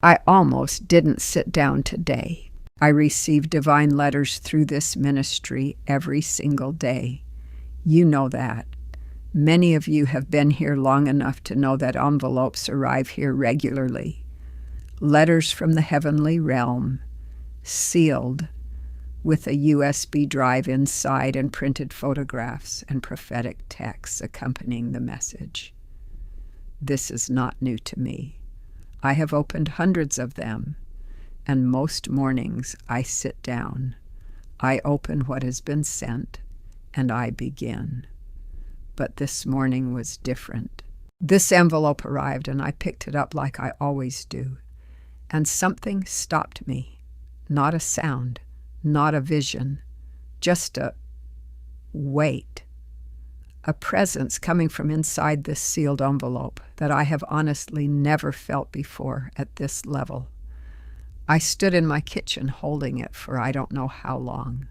I almost didn't sit down today. I receive divine letters through this ministry every single day. You know that. Many of you have been here long enough to know that envelopes arrive here regularly. Letters from the heavenly realm, sealed, with a USB drive inside and printed photographs and prophetic texts accompanying the message. This is not new to me. I have opened hundreds of them, and most mornings I sit down. I open what has been sent, and I begin. But this morning was different. This envelope arrived, and I picked it up like I always do, and something stopped me. Not a sound, not a vision, just a weight, a presence coming from inside this sealed envelope that I have honestly never felt before at this level. I stood in my kitchen holding it for I don't know how long.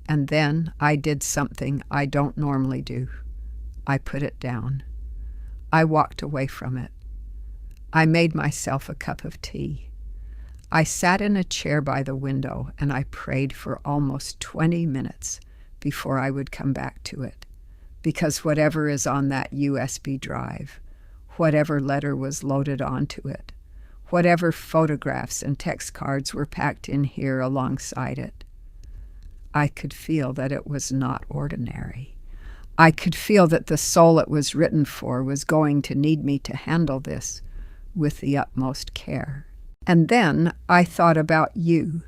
And then I did something I don't normally do. I put it down. I walked away from it. I made myself a cup of tea. I sat in a chair by the window and I prayed for almost 20 minutes before I would come back to it, because whatever is on that USB drive, whatever letter was loaded onto it, whatever photographs and text cards were packed in here alongside it, I could feel that it was not ordinary. I could feel that the soul it was written for was going to need me to handle this with the utmost care. And then I thought about you,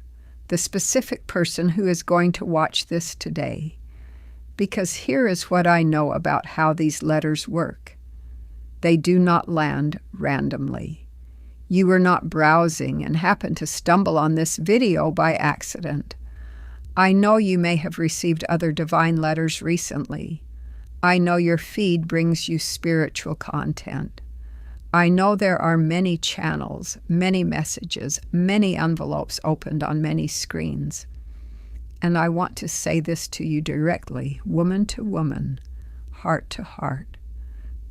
the specific person who is going to watch this today, because here is what I know about how these letters work. They do not land randomly. You were not browsing and happened to stumble on this video by accident. I know you may have received other divine letters recently. I know your feed brings you spiritual content. I know there are many channels, many messages, many envelopes opened on many screens. And I want to say this to you directly, woman to woman, heart to heart,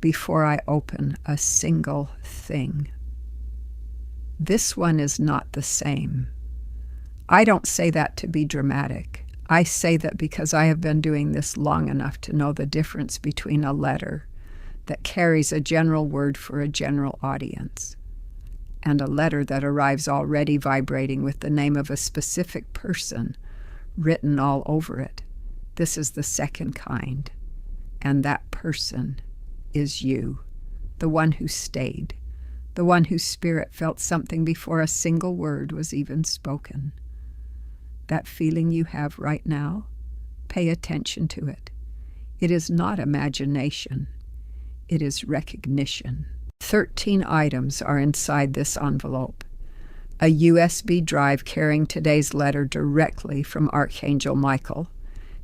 before I open a single thing. This one is not the same. I don't say that to be dramatic. I say that because I have been doing this long enough to know the difference between a letter that carries a general word for a general audience and a letter that arrives already vibrating with the name of a specific person written all over it. This is the second kind, and that person is you, the one who stayed, the one whose spirit felt something before a single word was even spoken. That feeling you have right now, pay attention to it. It is not imagination. It is recognition. 13 items are inside this envelope. A USB drive carrying today's letter directly from Archangel Michael,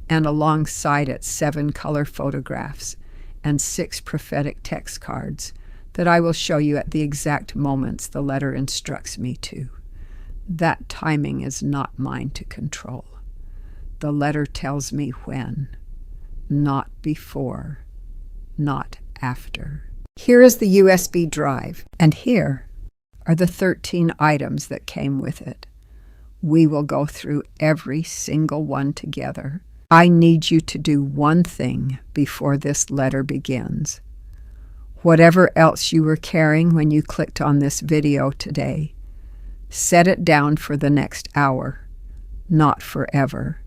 and alongside it 7 color photographs and 6 prophetic text cards that I will show you at the exact moments the letter instructs me to. That timing is not mine to control. The letter tells me when, not before, not after. Here is the USB drive, and here are the 13 items that came with it. We will go through every single one together. I need you to do one thing before this letter begins. Whatever else you were carrying when you clicked on this video today, set it down for the next hour, not forever,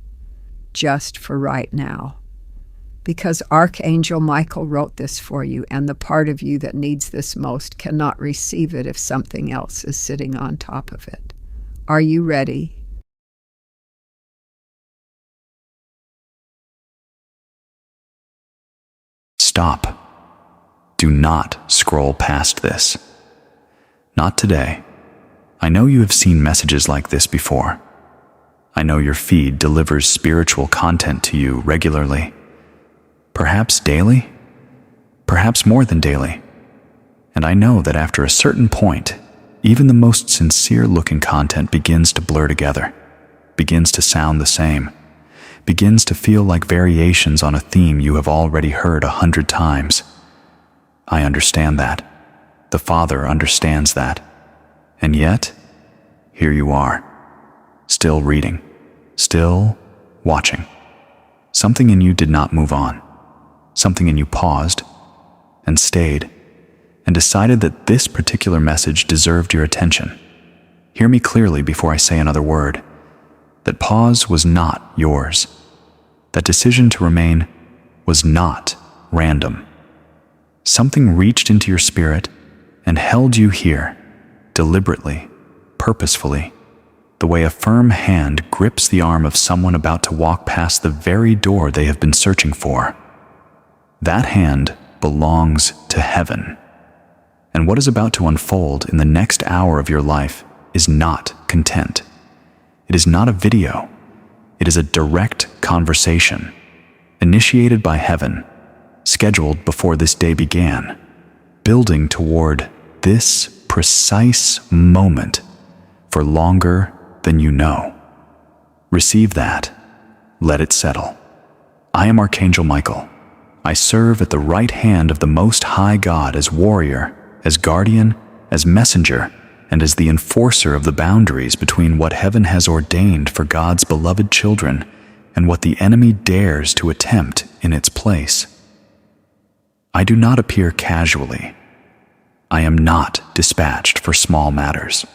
just for right now. Because Archangel Michael wrote this for you, and the part of you that needs this most cannot receive it if something else is sitting on top of it. Are you ready? Stop. Do not scroll past this. Not today. I know you have seen messages like this before. I know your feed delivers spiritual content to you regularly. Perhaps daily, perhaps more than daily. And I know that after a certain point, even the most sincere-looking content begins to blur together, begins to sound the same, begins to feel like variations on a theme you have already heard 100 times. I understand that. The Father understands that. And yet, here you are, still reading, still watching. Something in you did not move on. Something in you paused and stayed and decided that this particular message deserved your attention. Hear me clearly before I say another word. That pause was not yours. That decision to remain was not random. Something reached into your spirit and held you here, deliberately, purposefully, the way a firm hand grips the arm of someone about to walk past the very door they have been searching for. That hand belongs to heaven. And what is about to unfold in the next hour of your life is not content. It is not a video. It is a direct conversation, initiated by heaven, scheduled before this day began, building toward this precise moment for longer than you know. Receive that. Let it settle. I am Archangel Michael. I serve at the right hand of the Most High God as warrior, as guardian, as messenger, and as the enforcer of the boundaries between what heaven has ordained for God's beloved children and what the enemy dares to attempt in its place. I do not appear casually. I am not dispatched for small matters.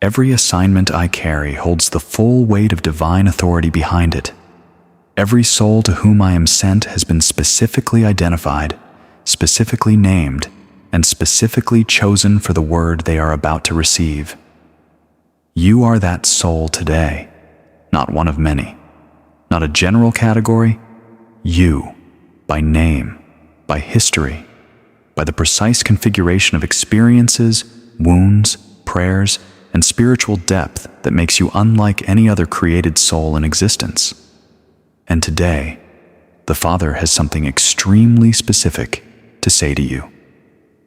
Every assignment I carry holds the full weight of divine authority behind it. Every soul to whom I am sent has been specifically identified, specifically named, and specifically chosen for the word they are about to receive. You are that soul today, not one of many, not a general category. You, by name, by history, by the precise configuration of experiences, wounds, prayers, and spiritual depth that makes you unlike any other created soul in existence. And today, the Father has something extremely specific to say to you.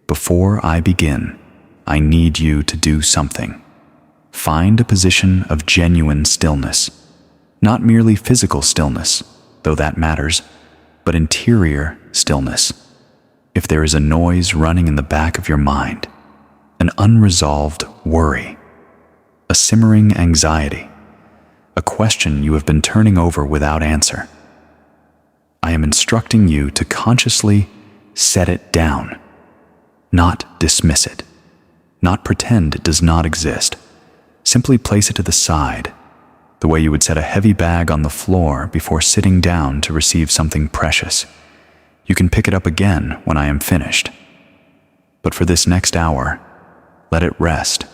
Before I begin, I need you to do something. Find a position of genuine stillness, not merely physical stillness, though that matters, but interior stillness. If there is a noise running in the back of your mind, an unresolved worry, a simmering anxiety, a question you have been turning over without answer, I am instructing you to consciously set it down, not dismiss it, not pretend it does not exist. Simply place it to the side, the way you would set a heavy bag on the floor before sitting down to receive something precious. You can pick it up again when I am finished. But for this next hour, let it rest.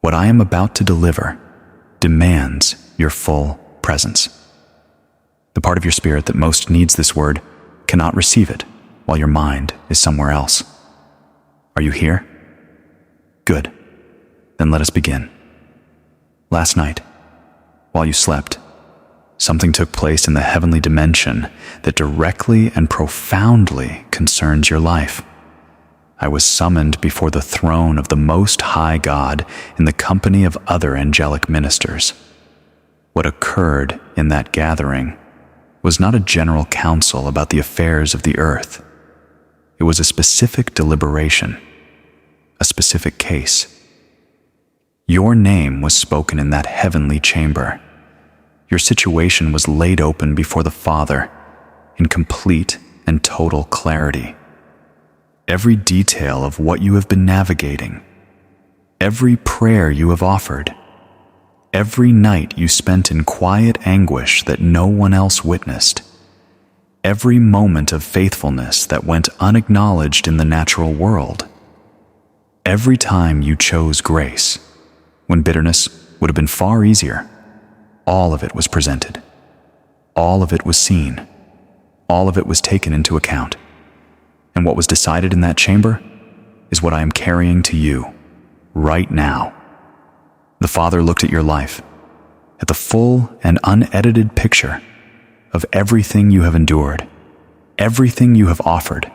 What I am about to deliver demands your full presence. The part of your spirit that most needs this word cannot receive it while your mind is somewhere else. Are you here? Good. Then let us begin. Last night, while you slept, something took place in the heavenly dimension that directly and profoundly concerns your life. I was summoned before the throne of the Most High God in the company of other angelic ministers. What occurred in that gathering was not a general council about the affairs of the earth. It was a specific deliberation, a specific case. Your name was spoken in that heavenly chamber. Your situation was laid open before the Father in complete and total clarity. Every detail of what you have been navigating, every prayer you have offered, every night you spent in quiet anguish that no one else witnessed, every moment of faithfulness that went unacknowledged in the natural world, every time you chose grace, when bitterness would have been far easier, all of it was presented. All of it was seen. All of it was taken into account. And what was decided in that chamber is what I am carrying to you right now. The Father looked at your life, at the full and unedited picture of everything you have endured, everything you have offered,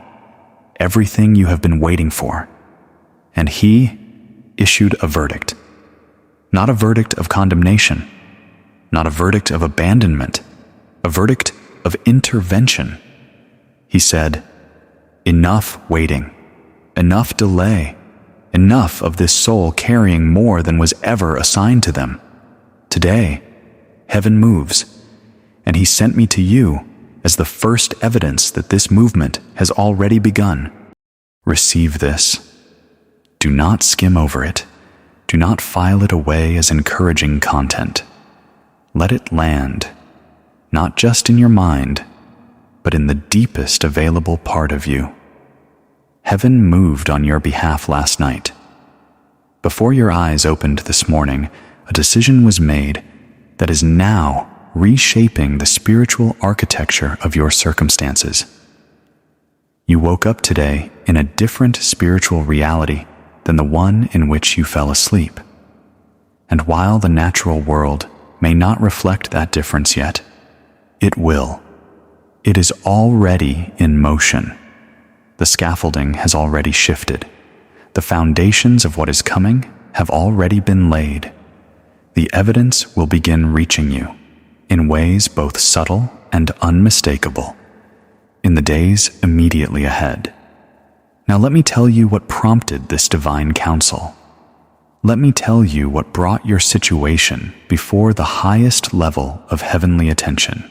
everything you have been waiting for, and He issued a verdict. Not a verdict of condemnation, not a verdict of abandonment, a verdict of intervention. He said, "Enough waiting, enough delay, enough of this soul carrying more than was ever assigned to them. Today, heaven moves, and he sent me to you as the first evidence that this movement has already begun. Receive this. Do not skim over it. Do not file it away as encouraging content. Let it land, not just in your mind, but in the deepest available part of you. Heaven moved on your behalf last night. Before your eyes opened this morning, a decision was made that is now reshaping the spiritual architecture of your circumstances. You woke up today in a different spiritual reality than the one in which you fell asleep. And while the natural world may not reflect that difference yet, it will. It is already in motion. The scaffolding has already shifted. The foundations of what is coming have already been laid. The evidence will begin reaching you in ways both subtle and unmistakable in the days immediately ahead. Now let me tell you what prompted this divine counsel. Let me tell you what brought your situation before the highest level of heavenly attention.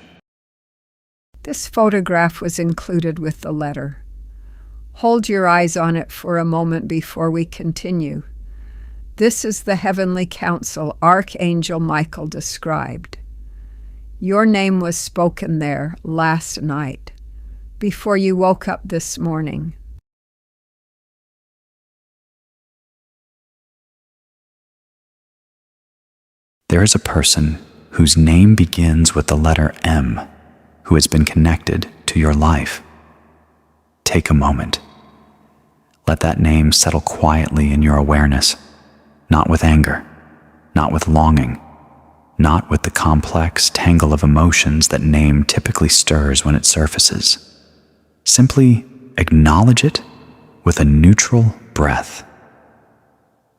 This photograph was included with the letter. Hold your eyes on it for a moment before we continue. This is the heavenly council Archangel Michael described. Your name was spoken there last night, before you woke up this morning. There is a person whose name begins with the letter M, who has been connected to your life. Take a moment. Let that name settle quietly in your awareness, not with anger, not with longing, not with the complex tangle of emotions that name typically stirs when it surfaces. Simply acknowledge it with a neutral breath.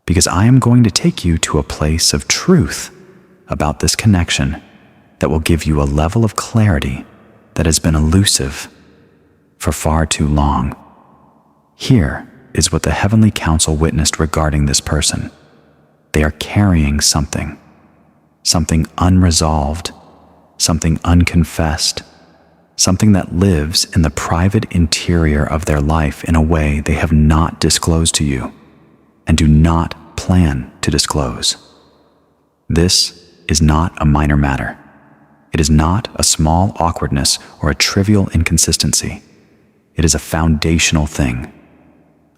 Because I am going to take you to a place of truth about this connection that will give you a level of clarity that has been elusive for far too long. Here is what the heavenly council witnessed regarding this person. They are carrying something unresolved, something unconfessed, something that lives in the private interior of their life in a way they have not disclosed to you and do not plan to disclose. This is not a minor matter. It is not a small awkwardness or a trivial inconsistency. It is a foundational thing,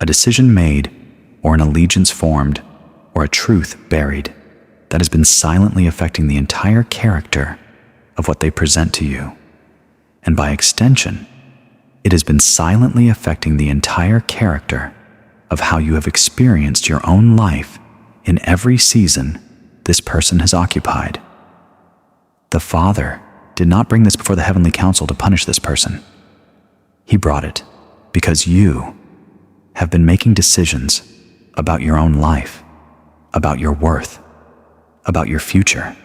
a decision made or an allegiance formed or a truth buried that has been silently affecting the entire character of what they present to you. And by extension, it has been silently affecting the entire character of how you have experienced your own life in every season this person has occupied. The Father did not bring this before the heavenly council to punish this person. He brought it because you have been making decisions about your own life, about your worth, about your future,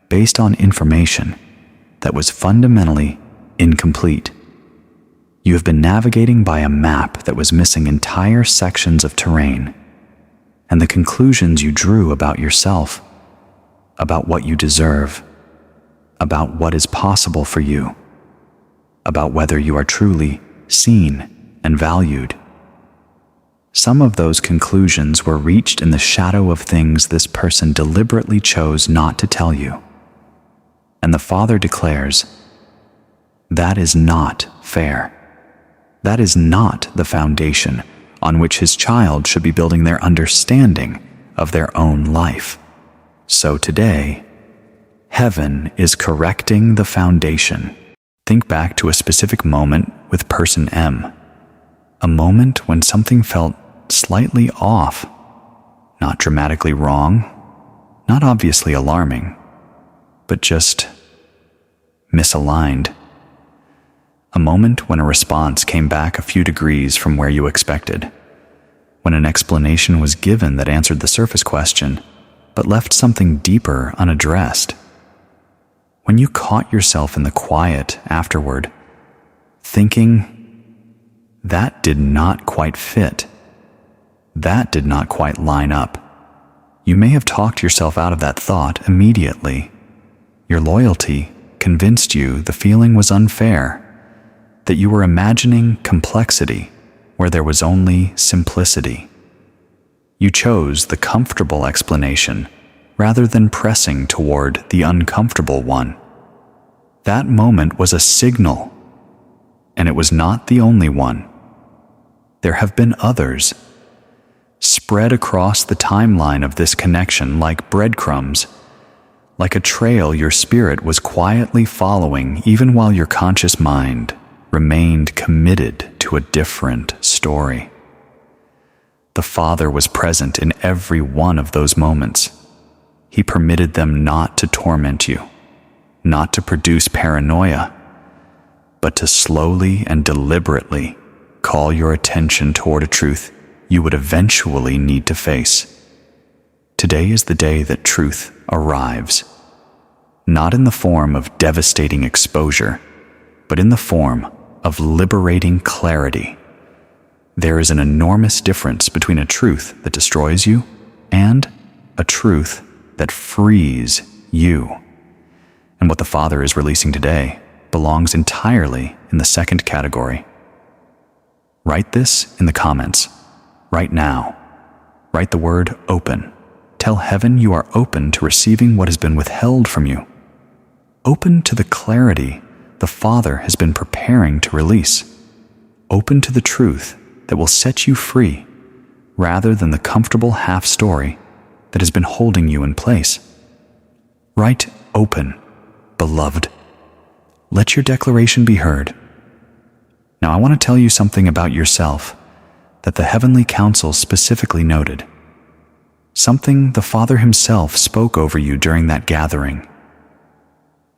based on information that was fundamentally incomplete. You have been navigating by a map that was missing entire sections of terrain, and the conclusions you drew about yourself, about what you deserve, about what is possible for you, about whether you are truly seen and valued. Some of those conclusions were reached in the shadow of things this person deliberately chose not to tell you. And the Father declares, that is not fair. That is not the foundation on which his child should be building their understanding of their own life. So today, heaven is correcting the foundation. Think back to a specific moment with person M, a moment when something felt slightly off, not dramatically wrong, not obviously alarming, but just misaligned. A moment when a response came back a few degrees from where you expected, when an explanation was given that answered the surface question, but left something deeper unaddressed. When you caught yourself in the quiet afterward, thinking, that did not quite fit. that did not quite line up. You may have talked yourself out of that thought immediately. Your loyalty convinced you the feeling was unfair, that you were imagining complexity where there was only simplicity. You chose the comfortable explanation rather than pressing toward the uncomfortable one. That moment was a signal, and it was not the only one. There have been others, spread across the timeline of this connection like breadcrumbs, like a trail your spirit was quietly following even while your conscious mind remained committed to a different story. The Father was present in every one of those moments. He permitted them not to torment you, not to produce paranoia, but to slowly and deliberately call your attention toward a truth you would eventually need to face. Today is the day that truth arrives, not in the form of devastating exposure, but in the form of liberating clarity. There is an enormous difference between a truth that destroys you and a truth that frees you. And what the Father is releasing today belongs entirely in the second category. Write this in the comments, right now. Write the word open. Tell heaven you are open to receiving what has been withheld from you. Open to the clarity the Father has been preparing to release. Open to the truth that will set you free, rather than the comfortable half-story that has been holding you in place. Write open, beloved. Let your declaration be heard. Now I want to tell you something about yourself that the Heavenly Council specifically noted. Something the Father himself spoke over you during that gathering.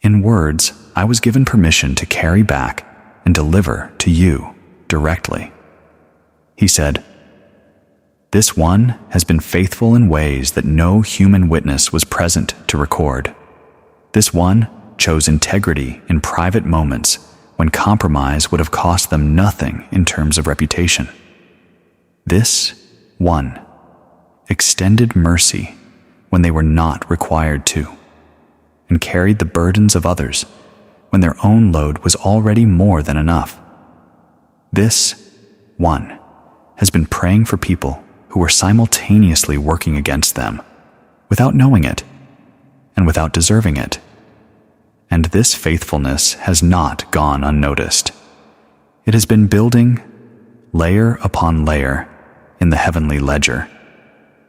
In words, I was given permission to carry back and deliver to you directly. He said, "This one has been faithful in ways that no human witness was present to record. This one chose integrity in private moments when compromise would have cost them nothing in terms of reputation. This one extended mercy when they were not required to, and carried the burdens of others when their own load was already more than enough. This one has been praying for people who were simultaneously working against them, without knowing it and without deserving it. And this faithfulness has not gone unnoticed. It has been building layer upon layer in the heavenly ledger,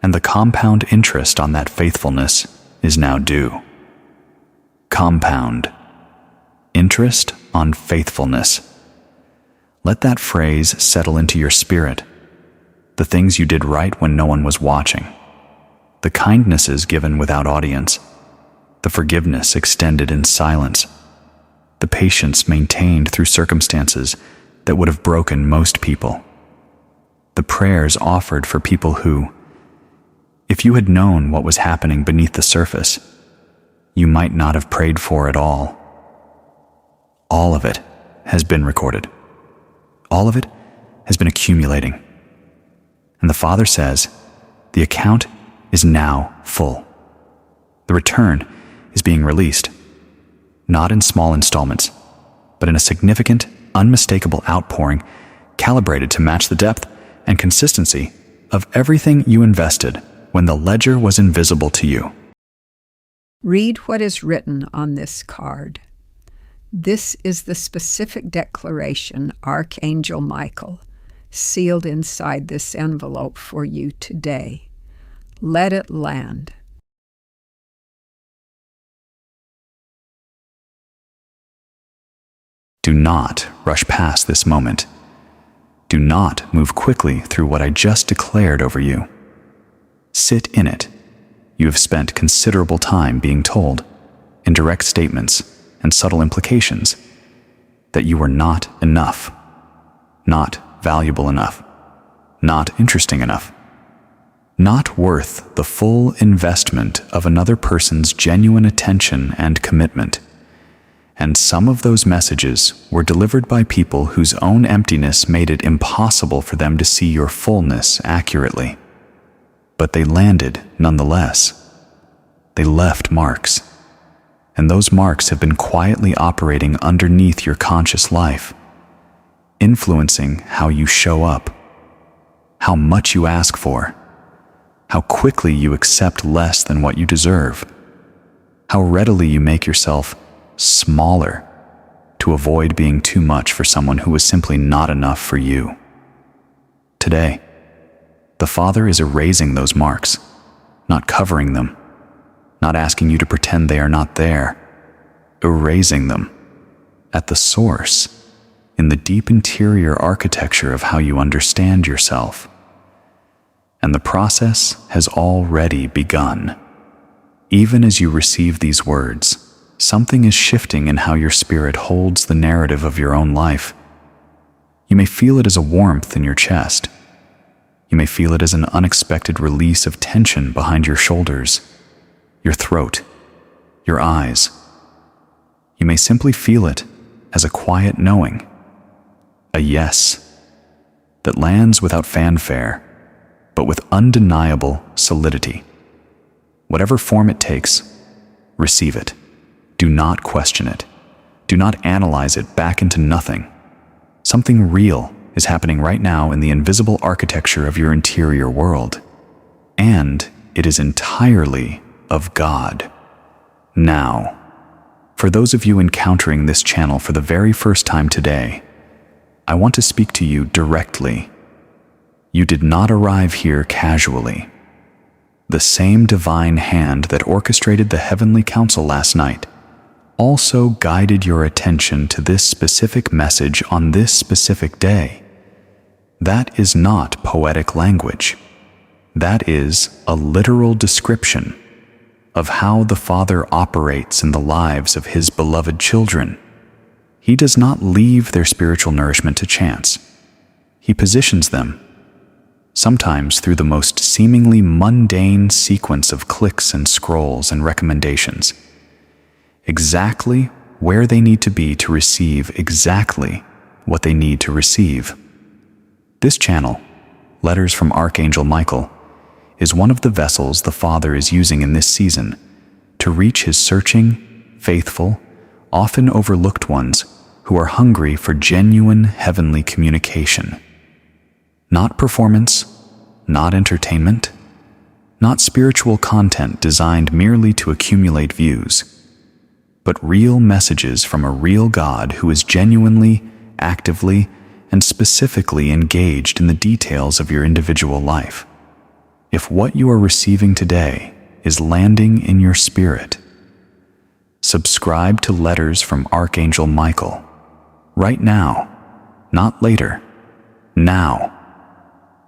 and the compound interest on that faithfulness is now due. Compound interest on faithfulness. Let that phrase settle into your spirit. The things you did right when no one was watching, the kindnesses given without audience, the forgiveness extended in silence, the patience maintained through circumstances that would have broken most people, the prayers offered for people who, if you had known what was happening beneath the surface, you might not have prayed for at all. All of it has been recorded. All of it has been accumulating. And the Father says, the account is now full. The return is being released, not in small installments, but in a significant, unmistakable outpouring calibrated to match the depth and consistency of everything you invested when the ledger was invisible to you. Read what is written on this card. This is the specific declaration Archangel Michael sealed inside this envelope for you today. Let it land. Do not rush past this moment. Do not move quickly through what I just declared over you. Sit in it. You have spent considerable time being told, in direct statements and subtle implications, that you were not enough, not valuable enough, not interesting enough, not worth the full investment of another person's genuine attention and commitment. And some of those messages were delivered by people whose own emptiness made it impossible for them to see your fullness accurately. But they landed nonetheless. They left marks. And those marks have been quietly operating underneath your conscious life, influencing how you show up, how much you ask for, how quickly you accept less than what you deserve, how readily you make yourself smaller to avoid being too much for someone who is simply not enough for you. Today, the Father is erasing those marks, not covering them, not asking you to pretend they are not there, erasing them at the source, in the deep interior architecture of how you understand yourself. And the process has already begun. Even as you receive these words, something is shifting in how your spirit holds the narrative of your own life. You may feel it as a warmth in your chest. You may feel it as an unexpected release of tension behind your shoulders, your throat, your eyes. You may simply feel it as a quiet knowing, a yes, that lands without fanfare, but with undeniable solidity. Whatever form it takes, receive it. Do not question it. Do not analyze it back into nothing. Something real is happening right now in the invisible architecture of your interior world, and it is entirely of God. Now, for those of you encountering this channel for the very first time today, I want to speak to you directly. You did not arrive here casually. The same divine hand that orchestrated the heavenly council last night also guided your attention to this specific message on this specific day. That is not poetic language. That is a literal description of how the Father operates in the lives of His beloved children. He does not leave their spiritual nourishment to chance. He positions them, sometimes through the most seemingly mundane sequence of clicks and scrolls and recommendations, exactly where they need to be to receive exactly what they need to receive. This channel, Letters from Archangel Michael, is one of the vessels the Father is using in this season to reach His searching, faithful, often overlooked ones who are hungry for genuine heavenly communication. Not performance, not entertainment, not spiritual content designed merely to accumulate views, but real messages from a real God who is genuinely, actively, and specifically engaged in the details of your individual life. If what you are receiving today is landing in your spirit, subscribe to Letters from Archangel Michael right now, not later, now.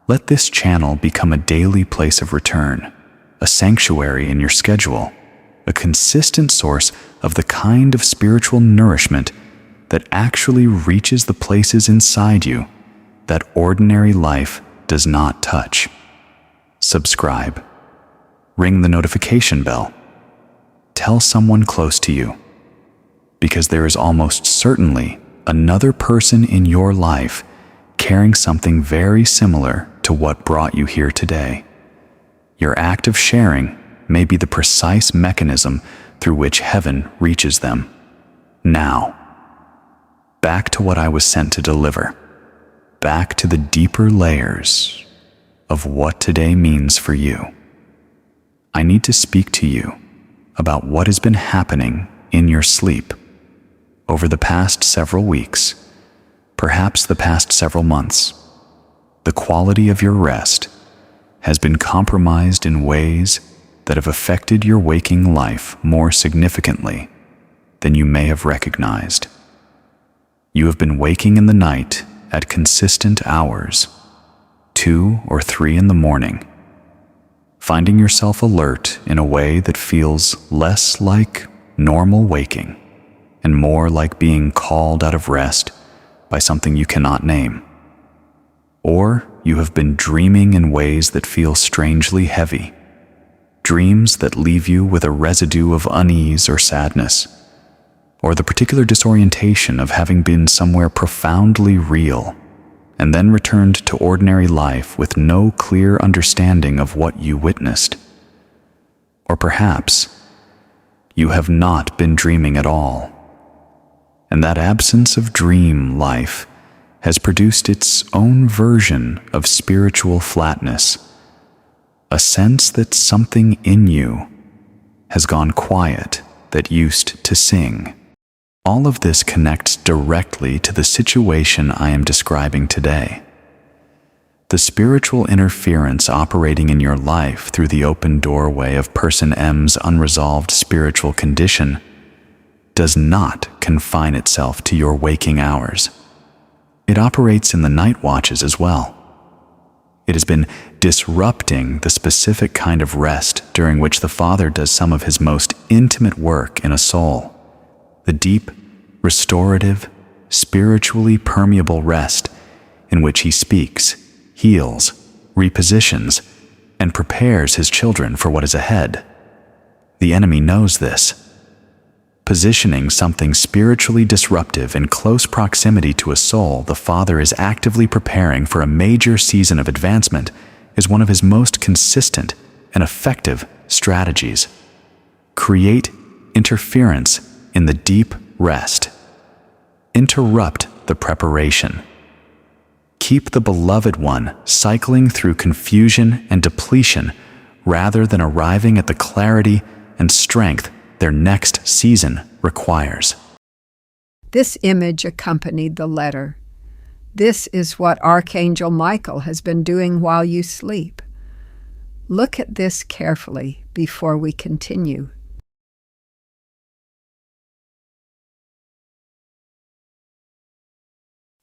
Let this channel become a daily place of return, a sanctuary in your schedule, a consistent source of the kind of spiritual nourishment that actually reaches the places inside you that ordinary life does not touch. Subscribe. Ring the notification bell. Tell someone close to you, because there is almost certainly another person in your life carrying something very similar to what brought you here today. Your act of sharing may be the precise mechanism through which heaven reaches them. Now, back to what I was sent to deliver, back to the deeper layers of what today means for you. I need to speak to you about what has been happening in your sleep over the past several weeks, perhaps the past several months. The quality of your rest has been compromised in ways that have affected your waking life more significantly than you may have recognized. You have been waking in the night at consistent hours, 2 or 3 in the morning, finding yourself alert in a way that feels less like normal waking and more like being called out of rest by something you cannot name. Or you have been dreaming in ways that feel strangely heavy, dreams that leave you with a residue of unease or sadness. or the particular disorientation of having been somewhere profoundly real and then returned to ordinary life with no clear understanding of what you witnessed. Or perhaps you have not been dreaming at all, and that absence of dream life has produced its own version of spiritual flatness, a sense that something in you has gone quiet that used to sing. All of this connects directly to the situation I am describing today. The spiritual interference operating in your life through the open doorway of Person M's unresolved spiritual condition does not confine itself to your waking hours. It operates in the night watches as well. It has been disrupting the specific kind of rest during which the Father does some of his most intimate work in a soul. The deep, restorative, spiritually permeable rest in which he speaks, heals, repositions, and prepares his children for what is ahead. The enemy knows this. Positioning something spiritually disruptive in close proximity to a soul the Father is actively preparing for a major season of advancement is one of his most consistent and effective strategies. Create interference in the deep rest. Interrupt the preparation. Keep the beloved one cycling through confusion and depletion rather than arriving at the clarity and strength their next season requires. This image accompanied the letter. This is what Archangel Michael has been doing while you sleep. Look at this carefully before we continue.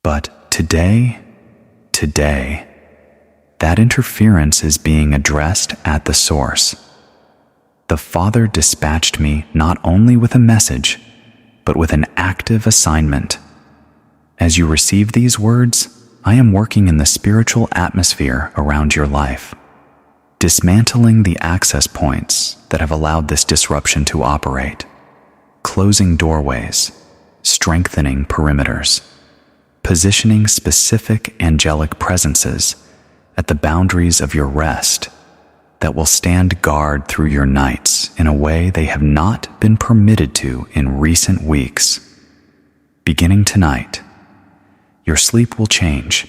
But today, that interference is being addressed at the source. The Father dispatched me not only with a message, but with an active assignment. As you receive these words, I am working in the spiritual atmosphere around your life, dismantling the access points that have allowed this disruption to operate, closing doorways, strengthening perimeters, positioning specific angelic presences at the boundaries of your rest that will stand guard through your nights in a way they have not been permitted to in recent weeks. Beginning tonight, your sleep will change,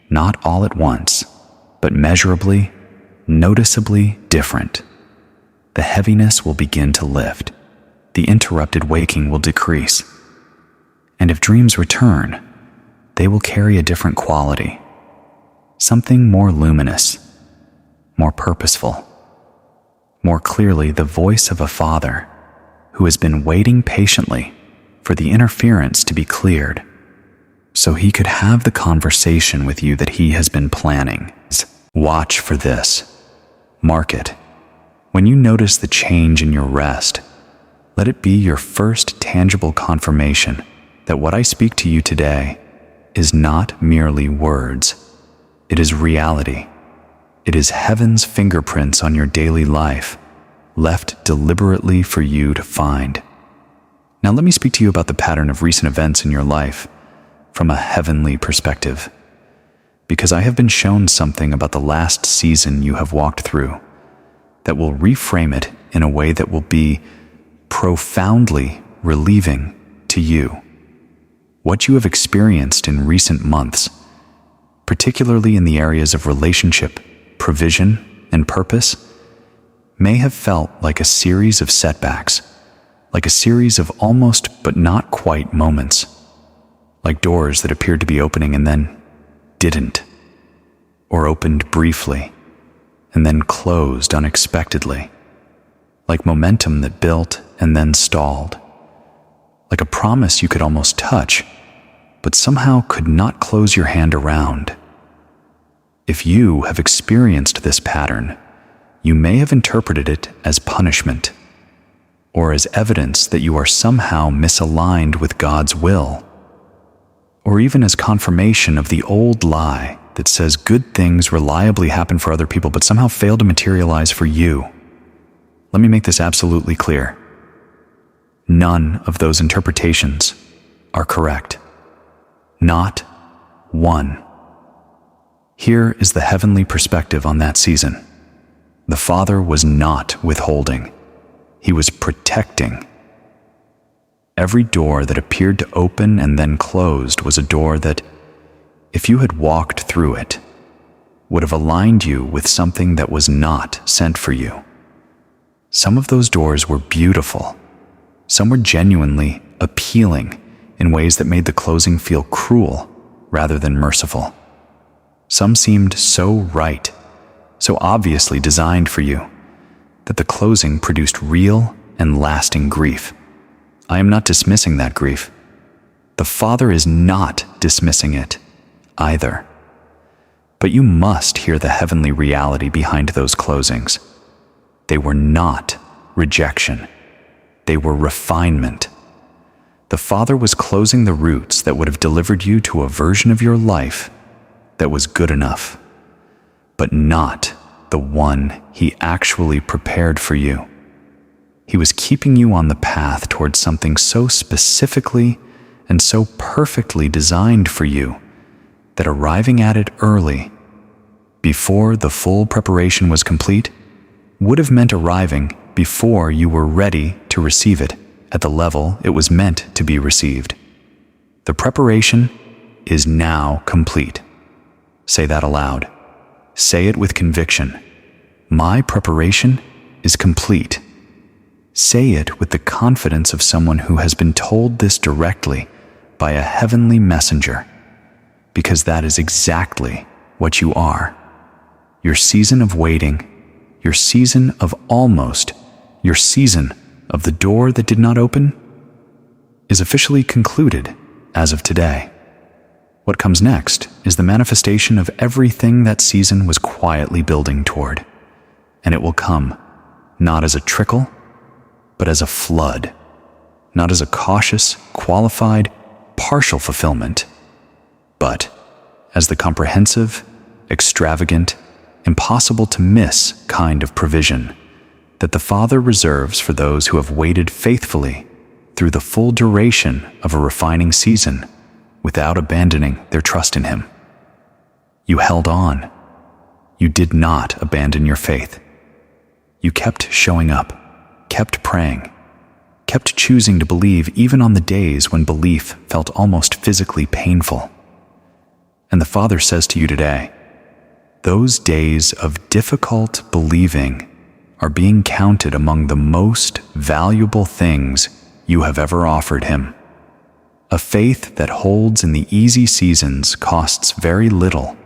not all at once, but measurably, noticeably different. The heaviness will begin to lift. The interrupted waking will decrease. And if dreams return, they will carry a different quality, something more luminous, more purposeful, more clearly the voice of a Father who has been waiting patiently for the interference to be cleared so he could have the conversation with you that he has been planning. Watch for this. Mark it. When you notice the change in your rest, let it be your first tangible confirmation that what I speak to you today is not merely words. It is reality. It is heaven's fingerprints on your daily life, left deliberately for you to find. Now let me speak to you about the pattern of recent events in your life from a heavenly perspective, because I have been shown something about the last season you have walked through that will reframe it in a way that will be profoundly relieving to you. What you have experienced in recent months, particularly in the areas of relationship, provision, and purpose, may have felt like a series of setbacks, like a series of almost but not quite moments, like doors that appeared to be opening and then didn't, or opened briefly and then closed unexpectedly, like momentum that built and then stalled, like a promise you could almost touch, but somehow could not close your hand around. If you have experienced this pattern, you may have interpreted it as punishment, or as evidence that you are somehow misaligned with God's will, or even as confirmation of the old lie that says good things reliably happen for other people but somehow fail to materialize for you. Let me make this absolutely clear. None of those interpretations are correct. Not one. Here is the heavenly perspective on that season. The Father was not withholding. He was protecting. Every door that appeared to open and then closed was a door that, if you had walked through it, would have aligned you with something that was not sent for you. Some of those doors were beautiful. Some were genuinely appealing in ways that made the closing feel cruel rather than merciful. Some seemed so right, so obviously designed for you, that the closing produced real and lasting grief. I am not dismissing that grief. The Father is not dismissing it either. But you must hear the heavenly reality behind those closings. They were not rejection. They were refinement. The Father was closing the roots that would have delivered you to a version of your life that was good enough, but not the one He actually prepared for you. He was keeping you on the path towards something so specifically and so perfectly designed for you that arriving at it early, before the full preparation was complete, would have meant arriving before you were ready to receive it at the level it was meant to be received. The preparation is now complete. Say that aloud. Say it with conviction. My preparation is complete. Say it with the confidence of someone who has been told this directly by a heavenly messenger, because that is exactly what you are. Your season of waiting, your season of almost, your season of the door that did not open, is officially concluded as of today. What comes next is the manifestation of everything that season was quietly building toward, and it will come not as a trickle, but as a flood, not as a cautious, qualified, partial fulfillment, but as the comprehensive, extravagant, impossible to miss kind of provision that the Father reserves for those who have waited faithfully through the full duration of a refining season without abandoning their trust in Him. You held on. You did not abandon your faith. You kept showing up, kept praying, kept choosing to believe even on the days when belief felt almost physically painful. And the Father says to you today, those days of difficult believing are being counted among the most valuable things you have ever offered Him. A faith that holds in the easy seasons costs very little.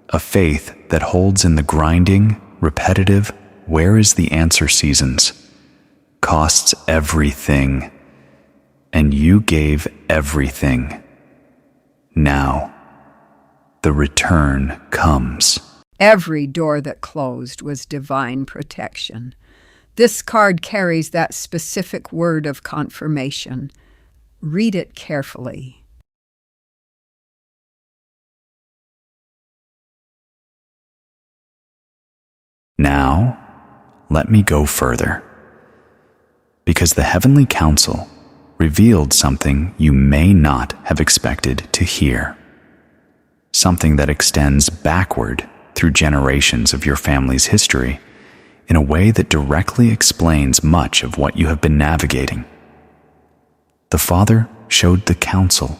A faith that holds in the grinding, repetitive, where is the answer seasons costs everything. And you gave everything. Now, the return comes. Every door that closed was divine protection. This card carries that specific word of confirmation. Read it carefully. Now, let me go further. Because the heavenly counsel revealed something you may not have expected to hear. Something that extends backward through generations of your family's history in a way that directly explains much of what you have been navigating. The Father showed the counsel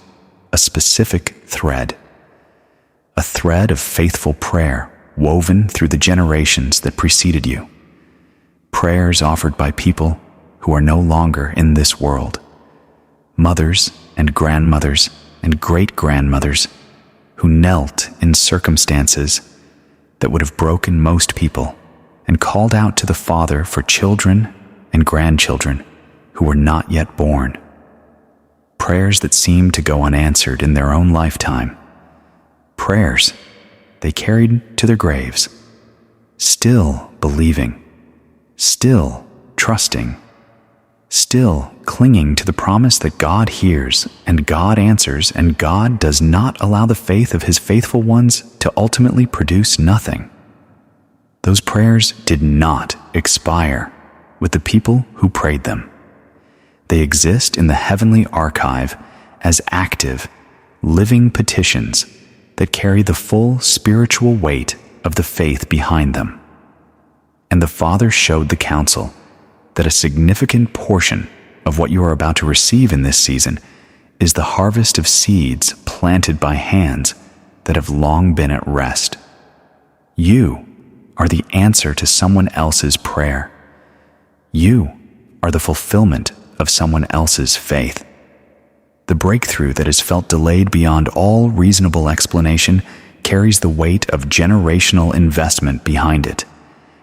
a specific thread, a thread of faithful prayer woven through the generations that preceded you, prayers offered by people who are no longer in this world, mothers and grandmothers and great-grandmothers who knelt in circumstances that would have broken most people and called out to the Father for children and grandchildren who were not yet born. Prayers that seemed to go unanswered in their own lifetime. Prayers they carried to their graves, still believing, still trusting, still clinging to the promise that God hears and God answers, and God does not allow the faith of His faithful ones to ultimately produce nothing. Those prayers did not expire with the people who prayed them. They exist in the heavenly archive as active, living petitions that carry the full spiritual weight of the faith behind them. And the Father showed the council that a significant portion of what you are about to receive in this season is the harvest of seeds planted by hands that have long been at rest. You are the answer to someone else's prayer. You are the fulfillment of someone else's faith. The breakthrough that is felt delayed beyond all reasonable explanation carries the weight of generational investment behind it,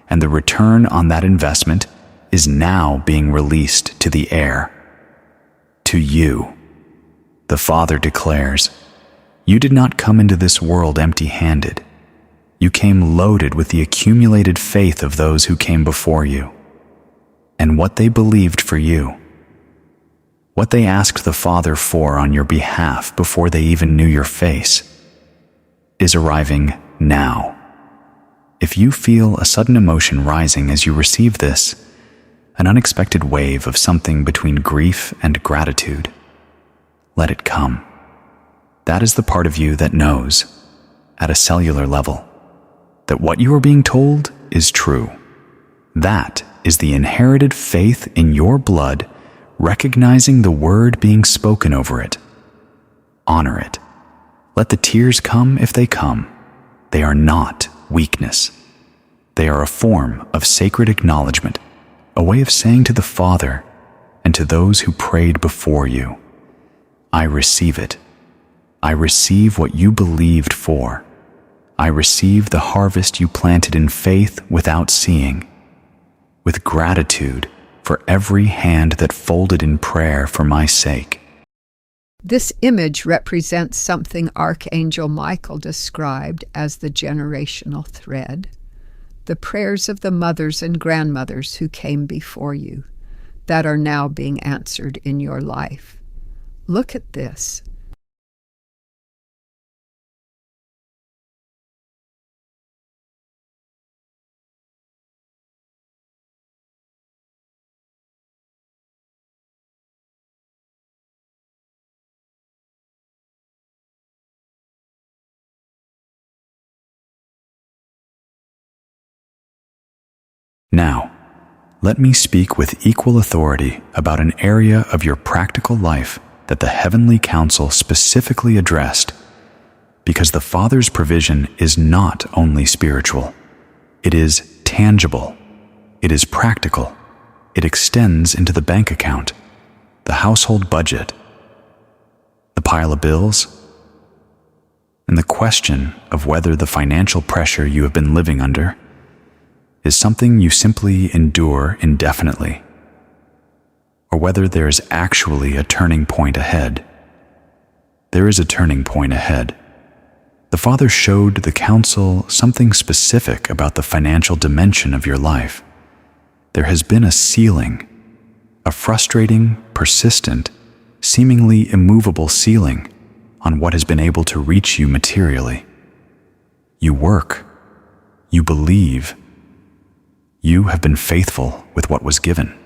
and the return on that investment is now being released to the air. To you, the Father declares, you did not come into this world empty-handed. You came loaded with the accumulated faith of those who came before you, and what they believed for you. What they asked the Father for on your behalf before they even knew your face is arriving now. If you feel a sudden emotion rising as you receive this, an unexpected wave of something between grief and gratitude, let it come. That is the part of you that knows, at a cellular level, that what you are being told is true. That is the inherited faith in your blood, recognizing the word being spoken over it. Honor it. Let the tears come if they come. They are not weakness. They are a form of sacred acknowledgement, a way of saying to the Father and to those who prayed before you, I receive it. I receive what you believed for. I receive the harvest you planted in faith without seeing, with gratitude for every hand that folded in prayer for my sake. This image represents something Archangel Michael described as the generational thread, the prayers of the mothers and grandmothers who came before you that are now being answered in your life. Look at this. Now, let me speak with equal authority about an area of your practical life that the Heavenly Council specifically addressed, because the Father's provision is not only spiritual. It is tangible. It is practical. It extends into the bank account, the household budget, the pile of bills, and the question of whether the financial pressure you have been living under is something you simply endure indefinitely, or whether there is actually a turning point ahead. There is a turning point ahead. The Father showed the council something specific about the financial dimension of your life. There has been a ceiling, a frustrating, persistent, seemingly immovable ceiling on what has been able to reach you materially. You work. You believe. You have been faithful with what was given.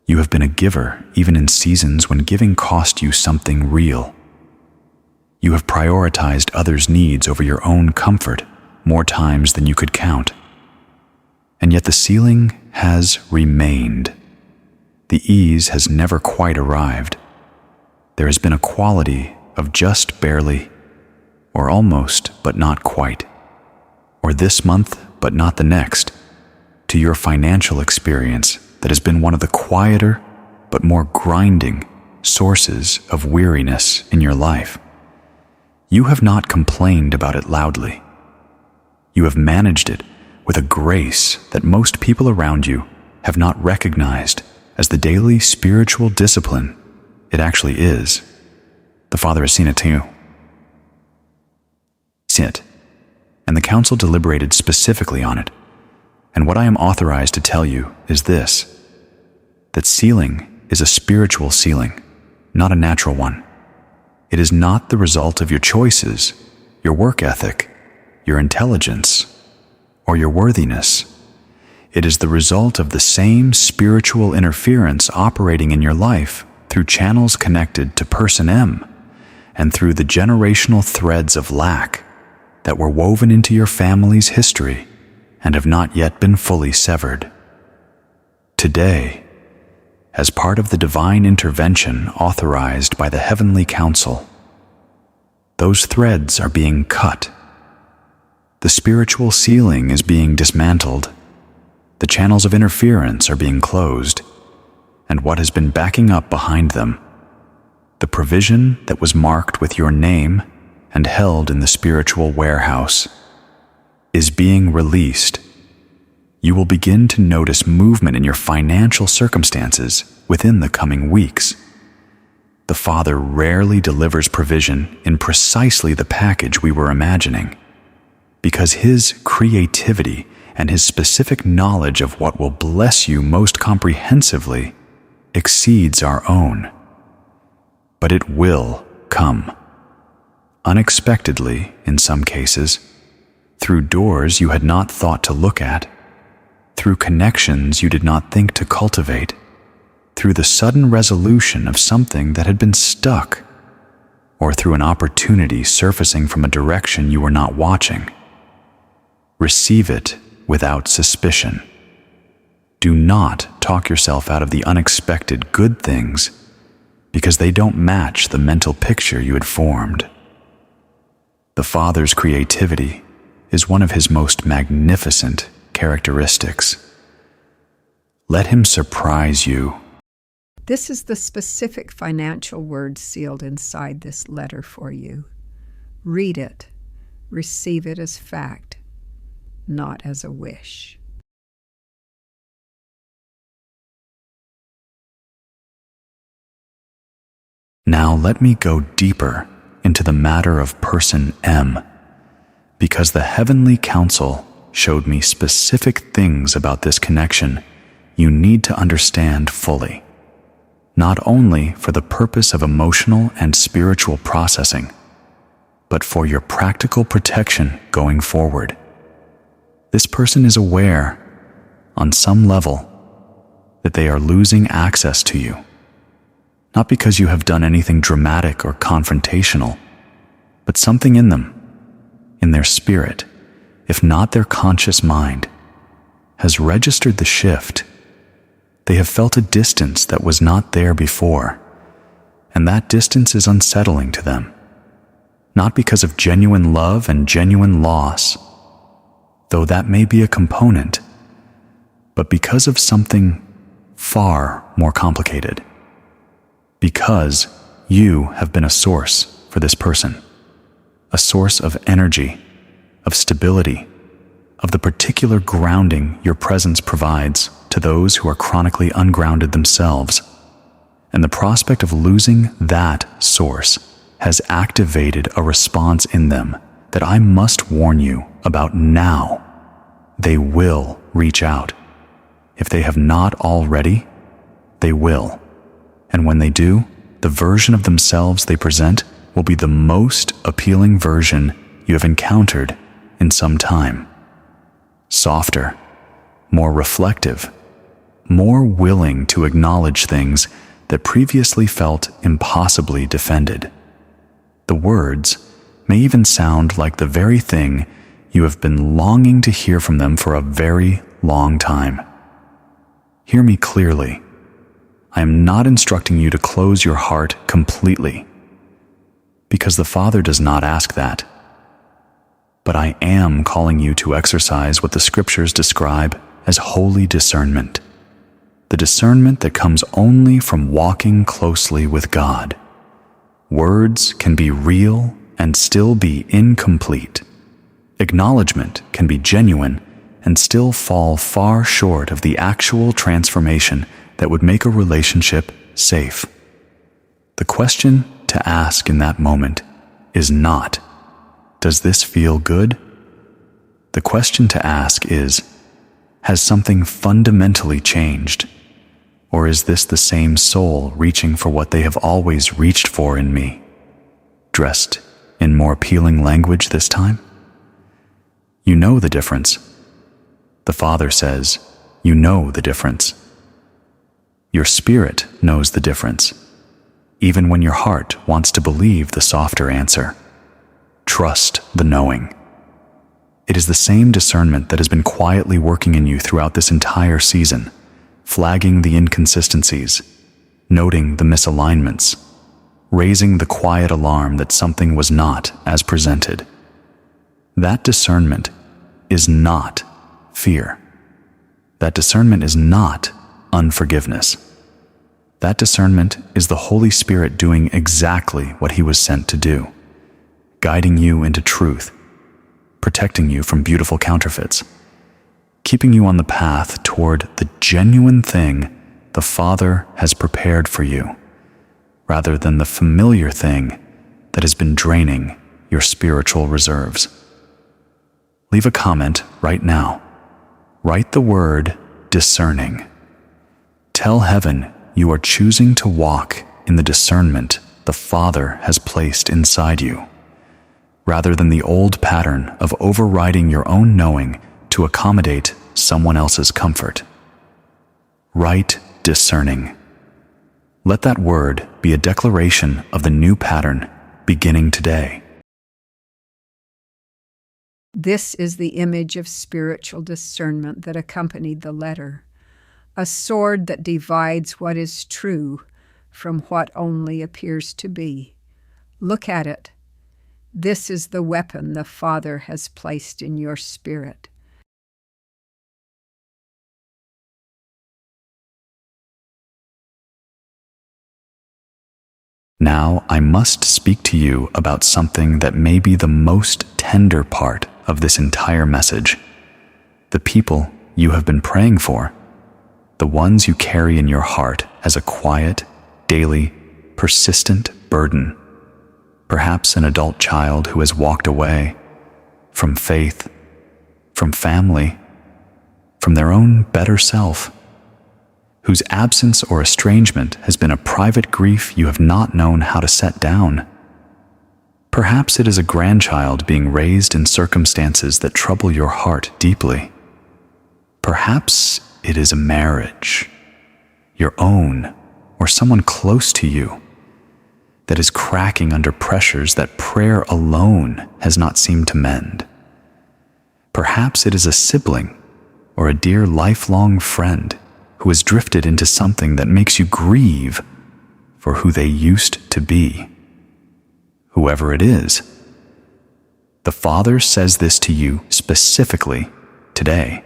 You have been a giver even in seasons when giving cost you something real. You have prioritized others' needs over your own comfort more times than you could count. And yet the ceiling has remained. The ease has never quite arrived. There has been a quality of just barely, or almost but not quite, or this month but not the next, to your financial experience that has been one of the quieter but more grinding sources of weariness in your life. You have not complained about it loudly. You have managed it with a grace that most people around you have not recognized as the daily spiritual discipline it actually is. The Father has seen it too. Sit, and the council deliberated specifically on it. And what I am authorized to tell you is this, that ceiling is a spiritual ceiling, not a natural one. It is not the result of your choices, your work ethic, your intelligence, or your worthiness. It is the result of the same spiritual interference operating in your life through channels connected to Person M and through the generational threads of lack that were woven into your family's history and have not yet been fully severed. Today, as part of the divine intervention authorized by the Heavenly Council, those threads are being cut. The spiritual ceiling is being dismantled. The channels of interference are being closed, and what has been backing up behind them, the provision that was marked with your name and held in the spiritual warehouse, is being released. You will begin to notice movement in your financial circumstances within the coming weeks. The Father rarely delivers provision in precisely the package we were imagining, because His creativity and His specific knowledge of what will bless you most comprehensively exceeds our own. But it will come. Unexpectedly, in some cases, through doors you had not thought to look at, through connections you did not think to cultivate, through the sudden resolution of something that had been stuck, or through an opportunity surfacing from a direction you were not watching. Receive it without suspicion. Do not talk yourself out of the unexpected good things because they don't match the mental picture you had formed. The Father's creativity is one of His most magnificent characteristics. Let Him surprise you. This is the specific financial word sealed inside this letter for you. Read it. Receive it as fact, not as a wish. Now let me go deeper into the matter of Person M, because the Heavenly Council showed me specific things about this connection you need to understand fully, not only for the purpose of emotional and spiritual processing, but for your practical protection going forward. This person is aware, on some level, that they are losing access to you, not because you have done anything dramatic or confrontational, but something in them, in their spirit, if not their conscious mind, has registered the shift. They have felt a distance that was not there before, and that distance is unsettling to them, not because of genuine love and genuine loss, though that may be a component, but because of something far more complicated. Because you have been a source for this person, a source of energy, of stability, of the particular grounding your presence provides to those who are chronically ungrounded themselves. And the prospect of losing that source has activated a response in them that I must warn you about now. They will reach out. If they have not already, they will. And when they do, the version of themselves they present will be the most appealing version you have encountered in some time. Softer, more reflective, more willing to acknowledge things that previously felt impossibly defended. The words may even sound like the very thing you have been longing to hear from them for a very long time. Hear me clearly. I am not instructing you to close your heart completely, because the Father does not ask that. But I am calling you to exercise what the Scriptures describe as holy discernment, the discernment that comes only from walking closely with God. Words can be real and still be incomplete. Acknowledgement can be genuine and still fall far short of the actual transformation that would make a relationship safe. The question to ask in that moment is not, does this feel good? The question to ask is, has something fundamentally changed? Or is this the same soul reaching for what they have always reached for in me, dressed in more appealing language this time? You know the difference. The Father says, you know the difference. Your spirit knows the difference, even when your heart wants to believe the softer answer. Trust the knowing. It is the same discernment that has been quietly working in you throughout this entire season, flagging the inconsistencies, noting the misalignments, raising the quiet alarm that something was not as presented. That discernment is not fear. That discernment is not unforgiveness. That discernment is the Holy Spirit doing exactly what He was sent to do, guiding you into truth, protecting you from beautiful counterfeits, keeping you on the path toward the genuine thing the Father has prepared for you, rather than the familiar thing that has been draining your spiritual reserves. Leave a comment right now. Write the word discerning. Tell heaven you are choosing to walk in the discernment the Father has placed inside you, rather than the old pattern of overriding your own knowing to accommodate someone else's comfort. Write discerning. Let that word be a declaration of the new pattern beginning today. This is the image of spiritual discernment that accompanied the letter, a sword that divides what is true from what only appears to be. Look at it. This is the weapon the Father has placed in your spirit. Now I must speak to you about something that may be the most tender part of this entire message. The people you have been praying for, the ones you carry in your heart as a quiet, daily, persistent burden. Perhaps an adult child who has walked away from faith, from family, from their own better self, whose absence or estrangement has been a private grief you have not known how to set down. Perhaps it is a grandchild being raised in circumstances that trouble your heart deeply. Perhaps it is a marriage, your own or someone close to you, that is cracking under pressures that prayer alone has not seemed to mend. Perhaps it is a sibling or a dear lifelong friend who has drifted into something that makes you grieve for who they used to be. Whoever it is, the Father says this to you specifically today,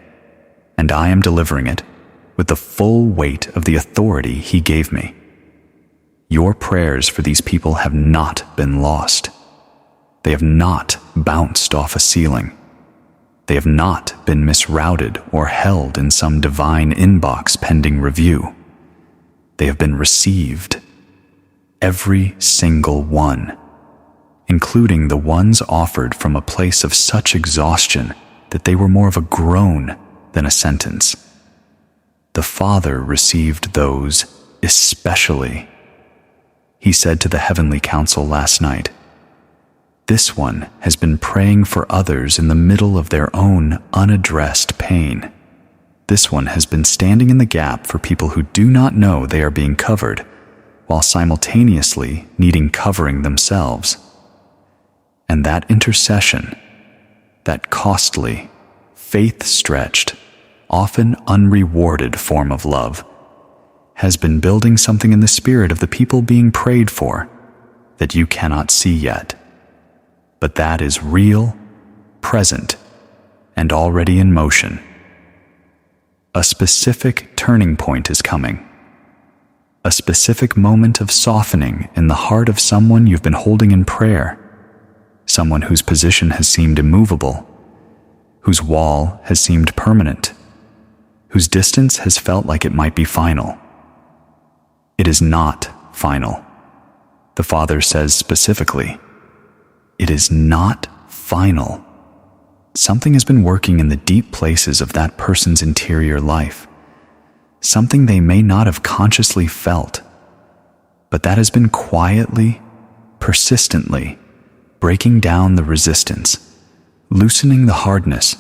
and I am delivering it with the full weight of the authority He gave me. Your prayers for these people have not been lost. They have not bounced off a ceiling. They have not been misrouted or held in some divine inbox pending review. They have been received. Every single one, including the ones offered from a place of such exhaustion that they were more of a groan than a sentence. The Father received those especially. He said to the heavenly council last night, "This one has been praying for others in the middle of their own unaddressed pain. This one has been standing in the gap for people who do not know they are being covered, while simultaneously needing covering themselves. And that intercession, that costly, faith-stretched, often unrewarded form of love, has been building something in the spirit of the people being prayed for that you cannot see yet. But that is real, present, and already in motion. A specific turning point is coming. A specific moment of softening in the heart of someone you've been holding in prayer, someone whose position has seemed immovable, whose wall has seemed permanent, whose distance has felt like it might be final. It is not final. The Father says specifically, it is not final. Something has been working in the deep places of that person's interior life, something they may not have consciously felt, but that has been quietly, persistently breaking down the resistance, loosening the hardness,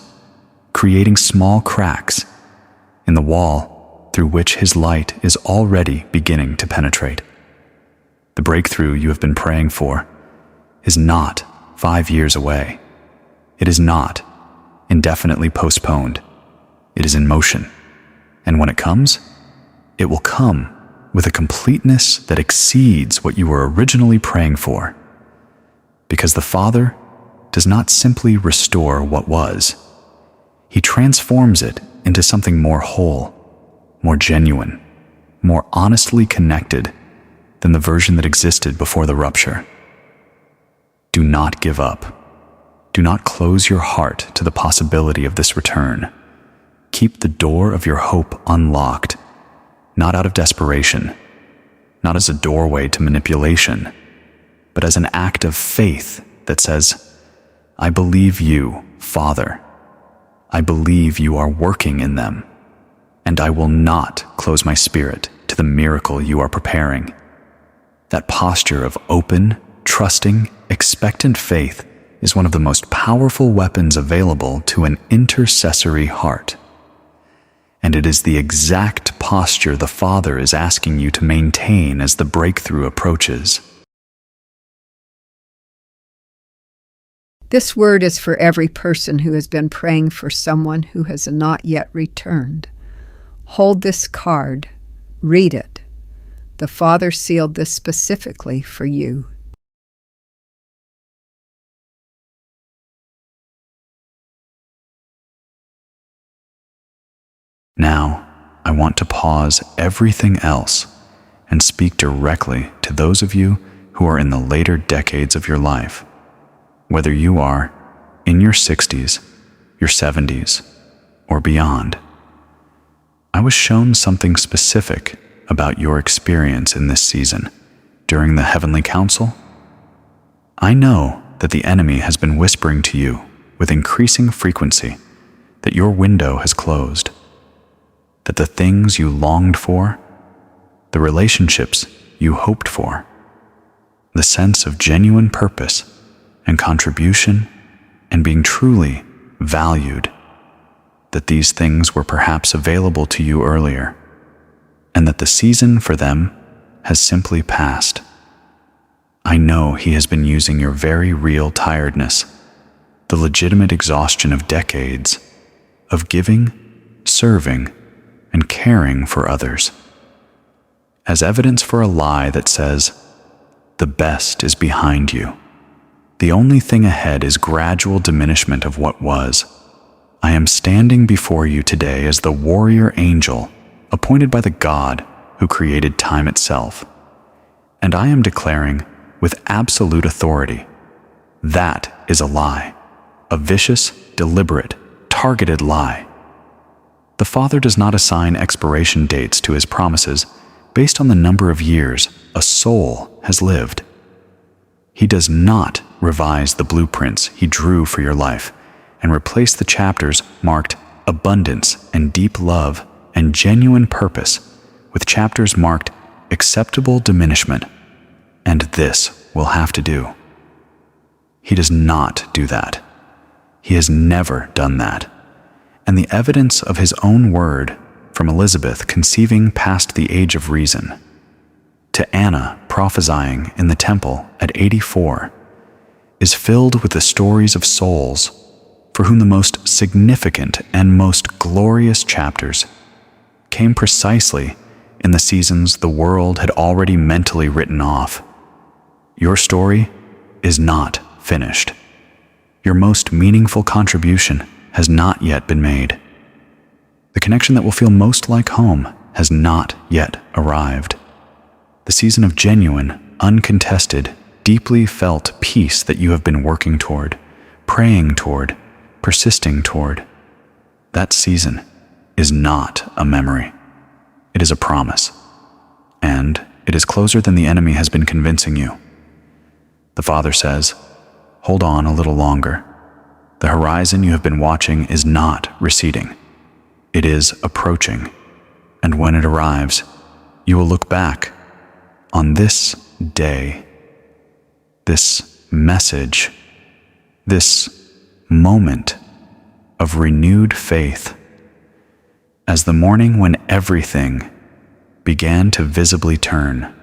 creating small cracks, in the wall through which His light is already beginning to penetrate. The breakthrough you have been praying for is not 5 years away. It is not indefinitely postponed. It is in motion. And when it comes, it will come with a completeness that exceeds what you were originally praying for. Because the Father does not simply restore what was. He transforms it into something more whole, more genuine, more honestly connected than the version that existed before the rupture. Do not give up. Do not close your heart to the possibility of this return. Keep the door of your hope unlocked, not out of desperation, not as a doorway to manipulation, but as an act of faith that says, I believe you, Father. I believe you are working in them, and I will not close my spirit to the miracle you are preparing. That posture of open, trusting, expectant faith is one of the most powerful weapons available to an intercessory heart. And it is the exact posture the Father is asking you to maintain as the breakthrough approaches. This word is for every person who has been praying for someone who has not yet returned. Hold this card. Read it. The Father sealed this specifically for you. Now, I want to pause everything else and speak directly to those of you who are in the later decades of your life. Whether you are in your 60s, your 70s, or beyond. I was shown something specific about your experience in this season during the Heavenly Council. I know that the enemy has been whispering to you with increasing frequency that your window has closed, that the things you longed for, the relationships you hoped for, the sense of genuine purpose and contribution and being truly valued, that these things were perhaps available to you earlier, and that the season for them has simply passed. I know He has been using your very real tiredness, the legitimate exhaustion of decades, of giving, serving, and caring for others, as evidence for a lie that says, the best is behind you. The only thing ahead is gradual diminishment of what was. I am standing before you today as the warrior angel appointed by the God who created time itself. And I am declaring with absolute authority, that is a lie, a vicious, deliberate, targeted lie. The Father does not assign expiration dates to His promises based on the number of years a soul has lived. He does not revise the blueprints He drew for your life and replace the chapters marked abundance and deep love and genuine purpose with chapters marked acceptable diminishment, and this will have to do. He does not do that. He has never done that. And the evidence of His own word from Elizabeth conceiving past the age of reason, to Anna prophesying in the temple at 84, is filled with the stories of souls for whom the most significant and most glorious chapters came precisely in the seasons the world had already mentally written off. Your story is not finished. Your most meaningful contribution has not yet been made. The connection that will feel most like home has not yet arrived. The season of genuine, uncontested, deeply felt peace that you have been working toward, praying toward, persisting toward, that season is not a memory. It is a promise. And it is closer than the enemy has been convincing you. The Father says, hold on a little longer. The horizon you have been watching is not receding. It is approaching. And when it arrives, you will look back on this day, this message, this moment of renewed faith, as the morning when everything began to visibly turn.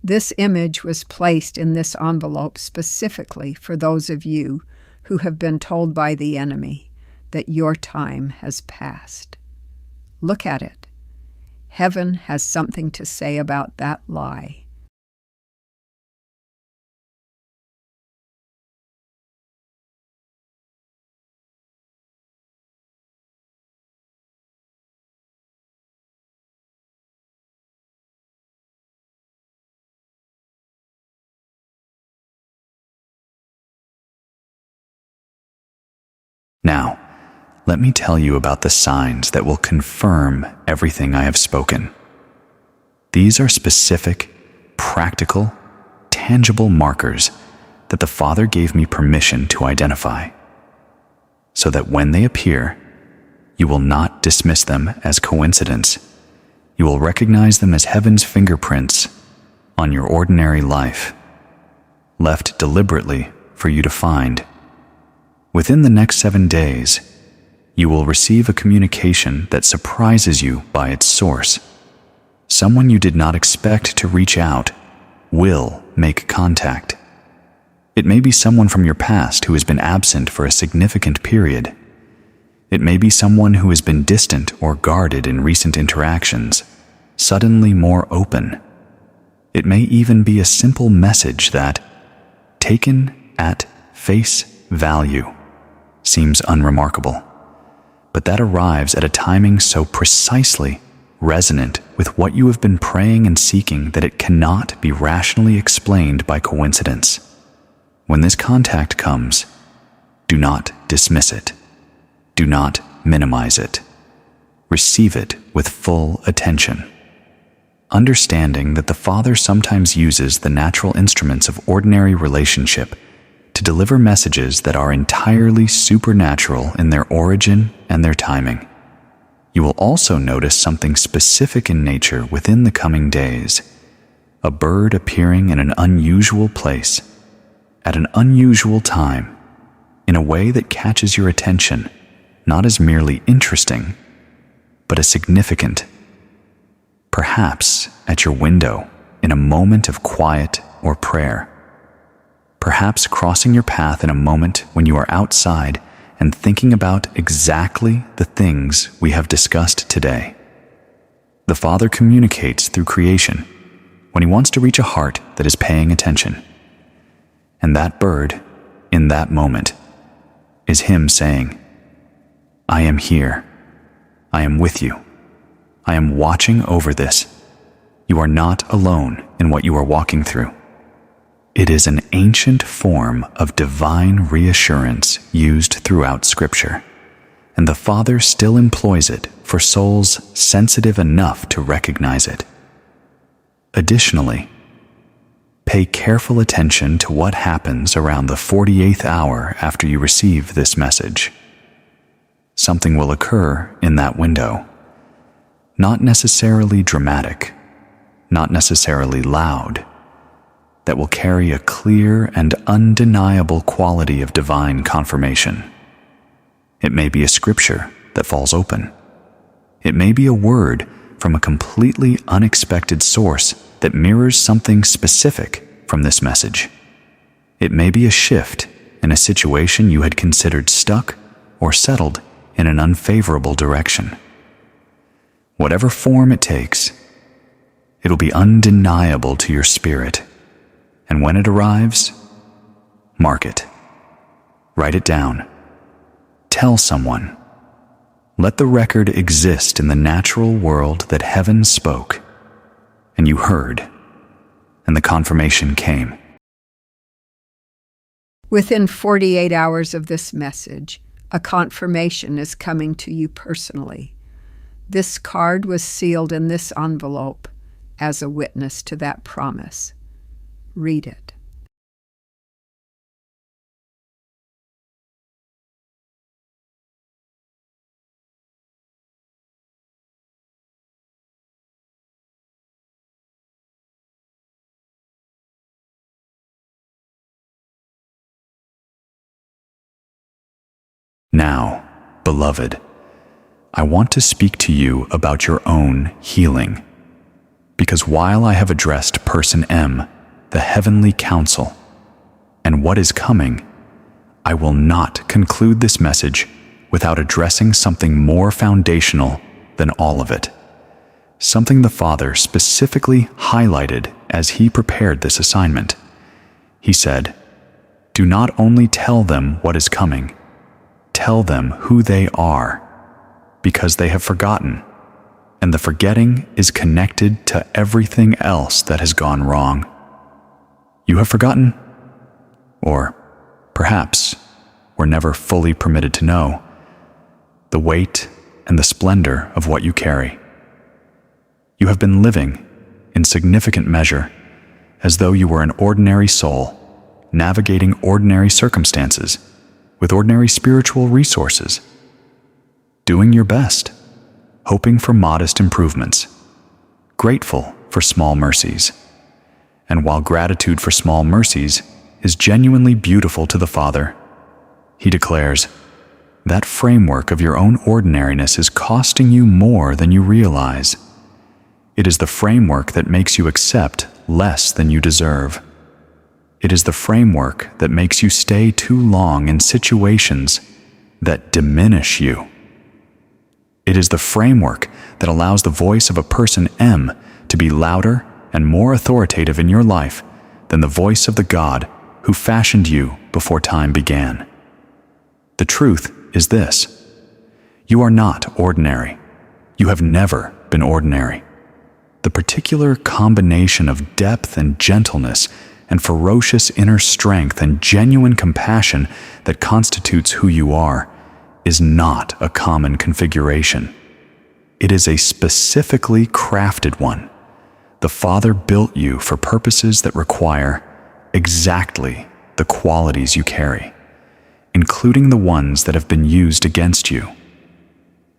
This image was placed in this envelope specifically for those of you who have been told by the enemy that your time has passed. Look at it. Heaven has something to say about that lie. Now, let me tell you about the signs that will confirm everything I have spoken. These are specific, practical, tangible markers that the Father gave me permission to identify, so that when they appear, you will not dismiss them as coincidence. You will recognize them as heaven's fingerprints on your ordinary life, left deliberately for you to find. Within the next 7 days, you will receive a communication that surprises you by its source. Someone you did not expect to reach out will make contact. It may be someone from your past who has been absent for a significant period. It may be someone who has been distant or guarded in recent interactions, suddenly more open. It may even be a simple message that, taken at face value, seems unremarkable, but that arrives at a timing so precisely resonant with what you have been praying and seeking that it cannot be rationally explained by coincidence. When this contact comes, do not dismiss it. Do not minimize it. Receive it with full attention, understanding that the Father sometimes uses the natural instruments of ordinary relationship to deliver messages that are entirely supernatural in their origin and their timing. You will also notice something specific in nature within the coming days: a bird appearing in an unusual place, at an unusual time, in a way that catches your attention, not as merely interesting, but as significant. Perhaps at your window, in a moment of quiet or prayer. Perhaps crossing your path in a moment when you are outside and thinking about exactly the things we have discussed today. The Father communicates through creation when He wants to reach a heart that is paying attention. And that bird, in that moment, is Him saying, "I am here. I am with you. I am watching over this. You are not alone in what you are walking through." It is an ancient form of divine reassurance used throughout Scripture, and the Father still employs it for souls sensitive enough to recognize it. Additionally, pay careful attention to what happens around the 48th hour after you receive this message. Something will occur in that window, not necessarily dramatic, not necessarily loud, that will carry a clear and undeniable quality of divine confirmation. It may be a scripture that falls open. It may be a word from a completely unexpected source that mirrors something specific from this message. It may be a shift in a situation you had considered stuck or settled in an unfavorable direction. Whatever form it takes, it'll be undeniable to your spirit. And when it arrives, mark it. Write it down. Tell someone. Let the record exist in the natural world that heaven spoke, and you heard, and the confirmation came. Within 48 hours of this message, a confirmation is coming to you personally. This card was sealed in this envelope as a witness to that promise. Read it. Now, beloved, I want to speak to you about your own healing. Because while I have addressed Person M, the heavenly council, and what is coming, I will not conclude this message without addressing something more foundational than all of it. Something the Father specifically highlighted as he prepared this assignment. He said, "Do not only tell them what is coming, tell them who they are, because they have forgotten, and the forgetting is connected to everything else that has gone wrong." You have forgotten? Or perhaps were never fully permitted to know the weight and the splendor of what you carry. You have been living, in significant measure, as though you were an ordinary soul, navigating ordinary circumstances, with ordinary spiritual resources, doing your best, hoping for modest improvements, grateful for small mercies. And while gratitude for small mercies is genuinely beautiful to the Father, he declares, that framework of your own ordinariness is costing you more than you realize. It is the framework that makes you accept less than you deserve. It is the framework that makes you stay too long in situations that diminish you. It is the framework that allows the voice of a Person M to be louder and more authoritative in your life than the voice of the God who fashioned you before time began. The truth is this: you are not ordinary. You have never been ordinary. The particular combination of depth and gentleness and ferocious inner strength and genuine compassion that constitutes who you are is not a common configuration. It is a specifically crafted one. The Father built you for purposes that require exactly the qualities you carry, including the ones that have been used against you,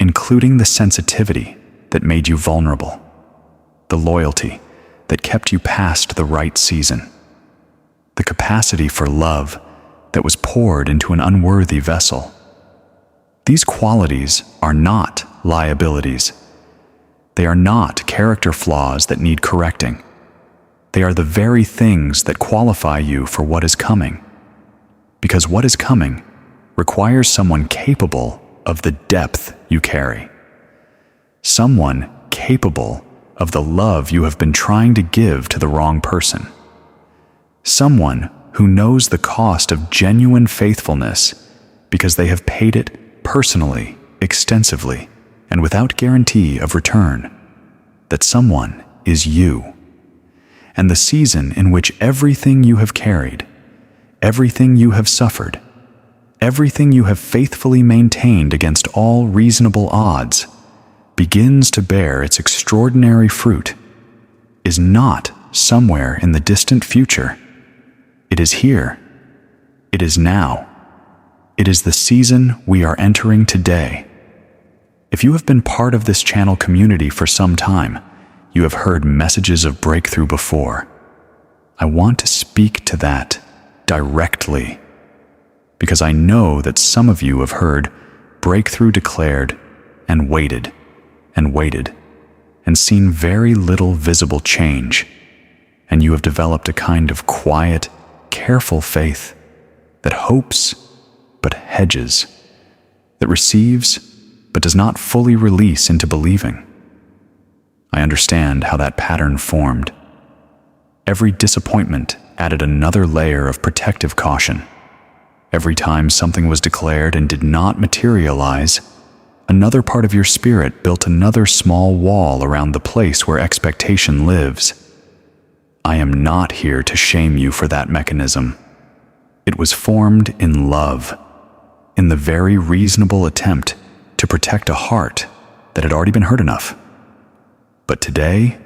including the sensitivity that made you vulnerable, the loyalty that kept you past the right season, the capacity for love that was poured into an unworthy vessel. These qualities are not liabilities. They are not character flaws that need correcting. They are the very things that qualify you for what is coming. Because what is coming requires someone capable of the depth you carry. Someone capable of the love you have been trying to give to the wrong person. Someone who knows the cost of genuine faithfulness because they have paid it personally, extensively, and without guarantee of return. That someone is you. And the season in which everything you have carried, everything you have suffered, everything you have faithfully maintained against all reasonable odds, begins to bear its extraordinary fruit, is not somewhere in the distant future. It is here. It is now. It is the season we are entering today. If you have been part of this channel community for some time, you have heard messages of breakthrough before. I want to speak to that directly, because I know that some of you have heard breakthrough declared and waited and seen very little visible change, and you have developed a kind of quiet, careful faith that hopes but hedges, that receives but does not fully release into believing. I understand how that pattern formed. Every disappointment added another layer of protective caution. Every time something was declared and did not materialize, another part of your spirit built another small wall around the place where expectation lives. I am not here to shame you for that mechanism. It was formed in love, in the very reasonable attempt to protect a heart that had already been hurt enough. But today,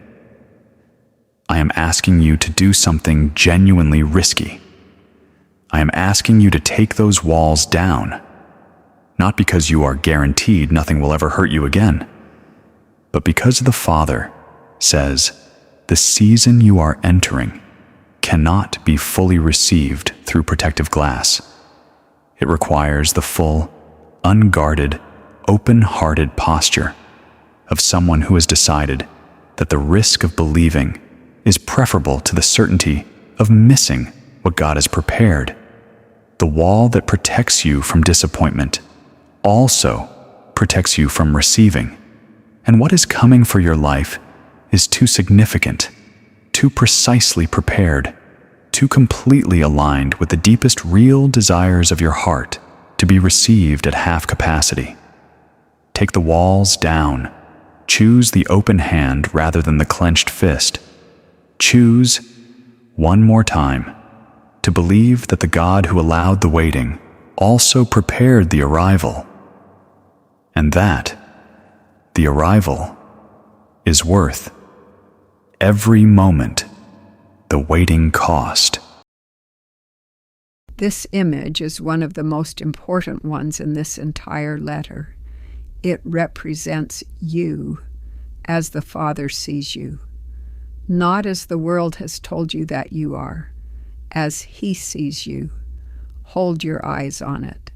I am asking you to do something genuinely risky. I am asking you to take those walls down, not because you are guaranteed nothing will ever hurt you again, but because the Father says the season you are entering cannot be fully received through protective glass. It requires the full, unguarded, open-hearted posture of someone who has decided that the risk of believing is preferable to the certainty of missing what God has prepared. The wall that protects you from disappointment also protects you from receiving. And what is coming for your life is too significant, too precisely prepared, too completely aligned with the deepest real desires of your heart to be received at half capacity. Take the walls down. Choose the open hand rather than the clenched fist. Choose, one more time, to believe that the God who allowed the waiting also prepared the arrival, and that the arrival is worth every moment the waiting cost. This image is one of the most important ones in this entire letter. It represents you as the Father sees you, not as the world has told you that you are, as He sees you. Hold your eyes on it.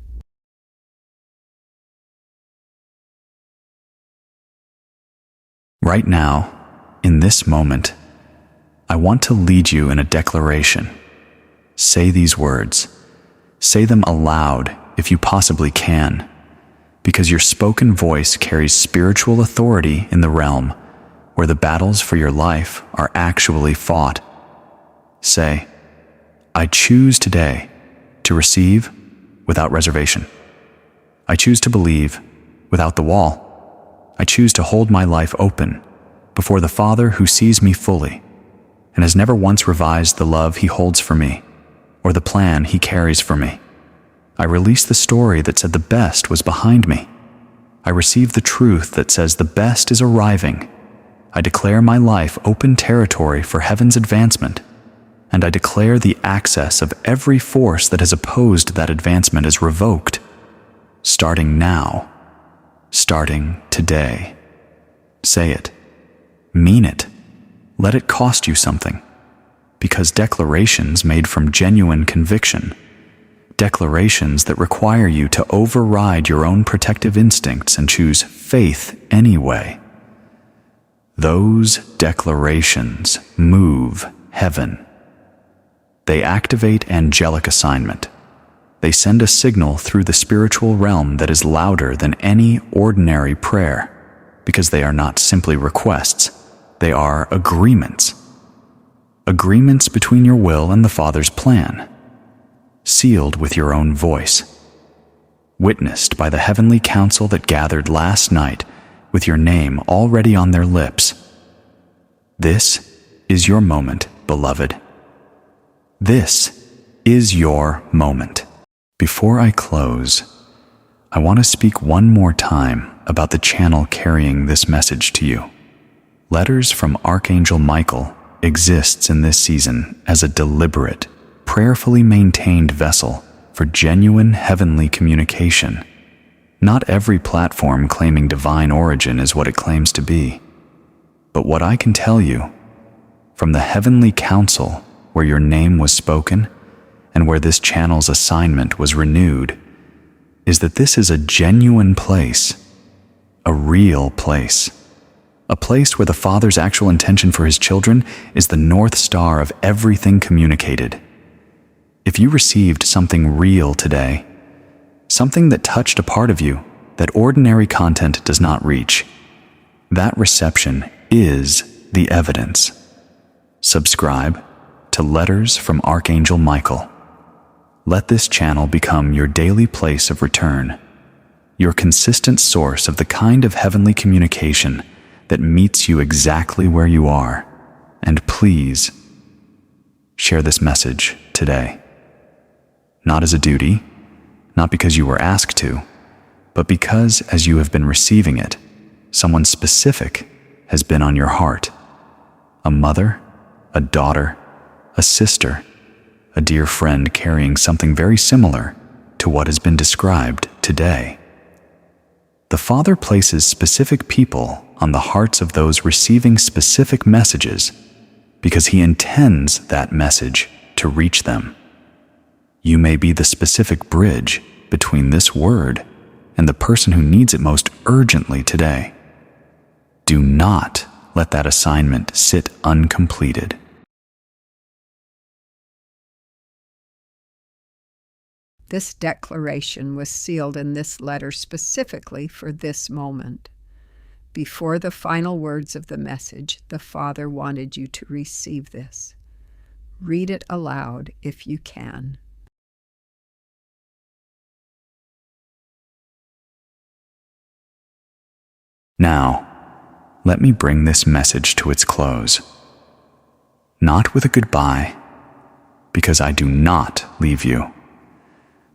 Right now, in this moment, I want to lead you in a declaration. Say these words. Say them aloud if you possibly can, because your spoken voice carries spiritual authority in the realm where the battles for your life are actually fought. Say, I choose today to receive without reservation. I choose to believe without the wall. I choose to hold my life open before the Father who sees me fully and has never once revised the love He holds for me or the plan He carries for me. I release the story that said the best was behind me. I receive the truth that says the best is arriving. I declare my life open territory for heaven's advancement, and I declare the access of every force that has opposed that advancement is revoked, starting now, starting today. Say it. Mean it. Let it cost you something, because declarations made from genuine conviction, declarations that require you to override your own protective instincts and choose faith anyway, those declarations move heaven. They activate angelic assignment. They send a signal through the spiritual realm that is louder than any ordinary prayer, because they are not simply requests, they are agreements. Agreements between your will and the Father's plan, sealed with your own voice, witnessed by the heavenly council that gathered last night with your name already on their lips. This is your moment, beloved. This is your moment. Before I close, I want to speak one more time about the channel carrying this message to you. Letters from Archangel Michael exists in this season as a deliberate, prayerfully maintained vessel for genuine heavenly communication. Not every platform claiming divine origin is what it claims to be. But what I can tell you, from the heavenly council where your name was spoken and where this channel's assignment was renewed, is that this is a genuine place, a real place, a place where the Father's actual intention for His children is the North Star of everything communicated. If you received something real today, something that touched a part of you that ordinary content does not reach, that reception is the evidence. Subscribe to Letters from Archangel Michael. Let this channel become your daily place of return, your consistent source of the kind of heavenly communication that meets you exactly where you are. And please, share this message today. Not as a duty, not because you were asked to, but because as you have been receiving it, someone specific has been on your heart. A mother, a daughter, a sister, a dear friend carrying something very similar to what has been described today. The Father places specific people on the hearts of those receiving specific messages because He intends that message to reach them. You may be the specific bridge between this word and the person who needs it most urgently today. Do not let that assignment sit uncompleted. This declaration was sealed in this letter specifically for this moment. Before the final words of the message, the Father wanted you to receive this. Read it aloud if you can. Now, let me bring this message to its close. Not with a goodbye, because I do not leave you.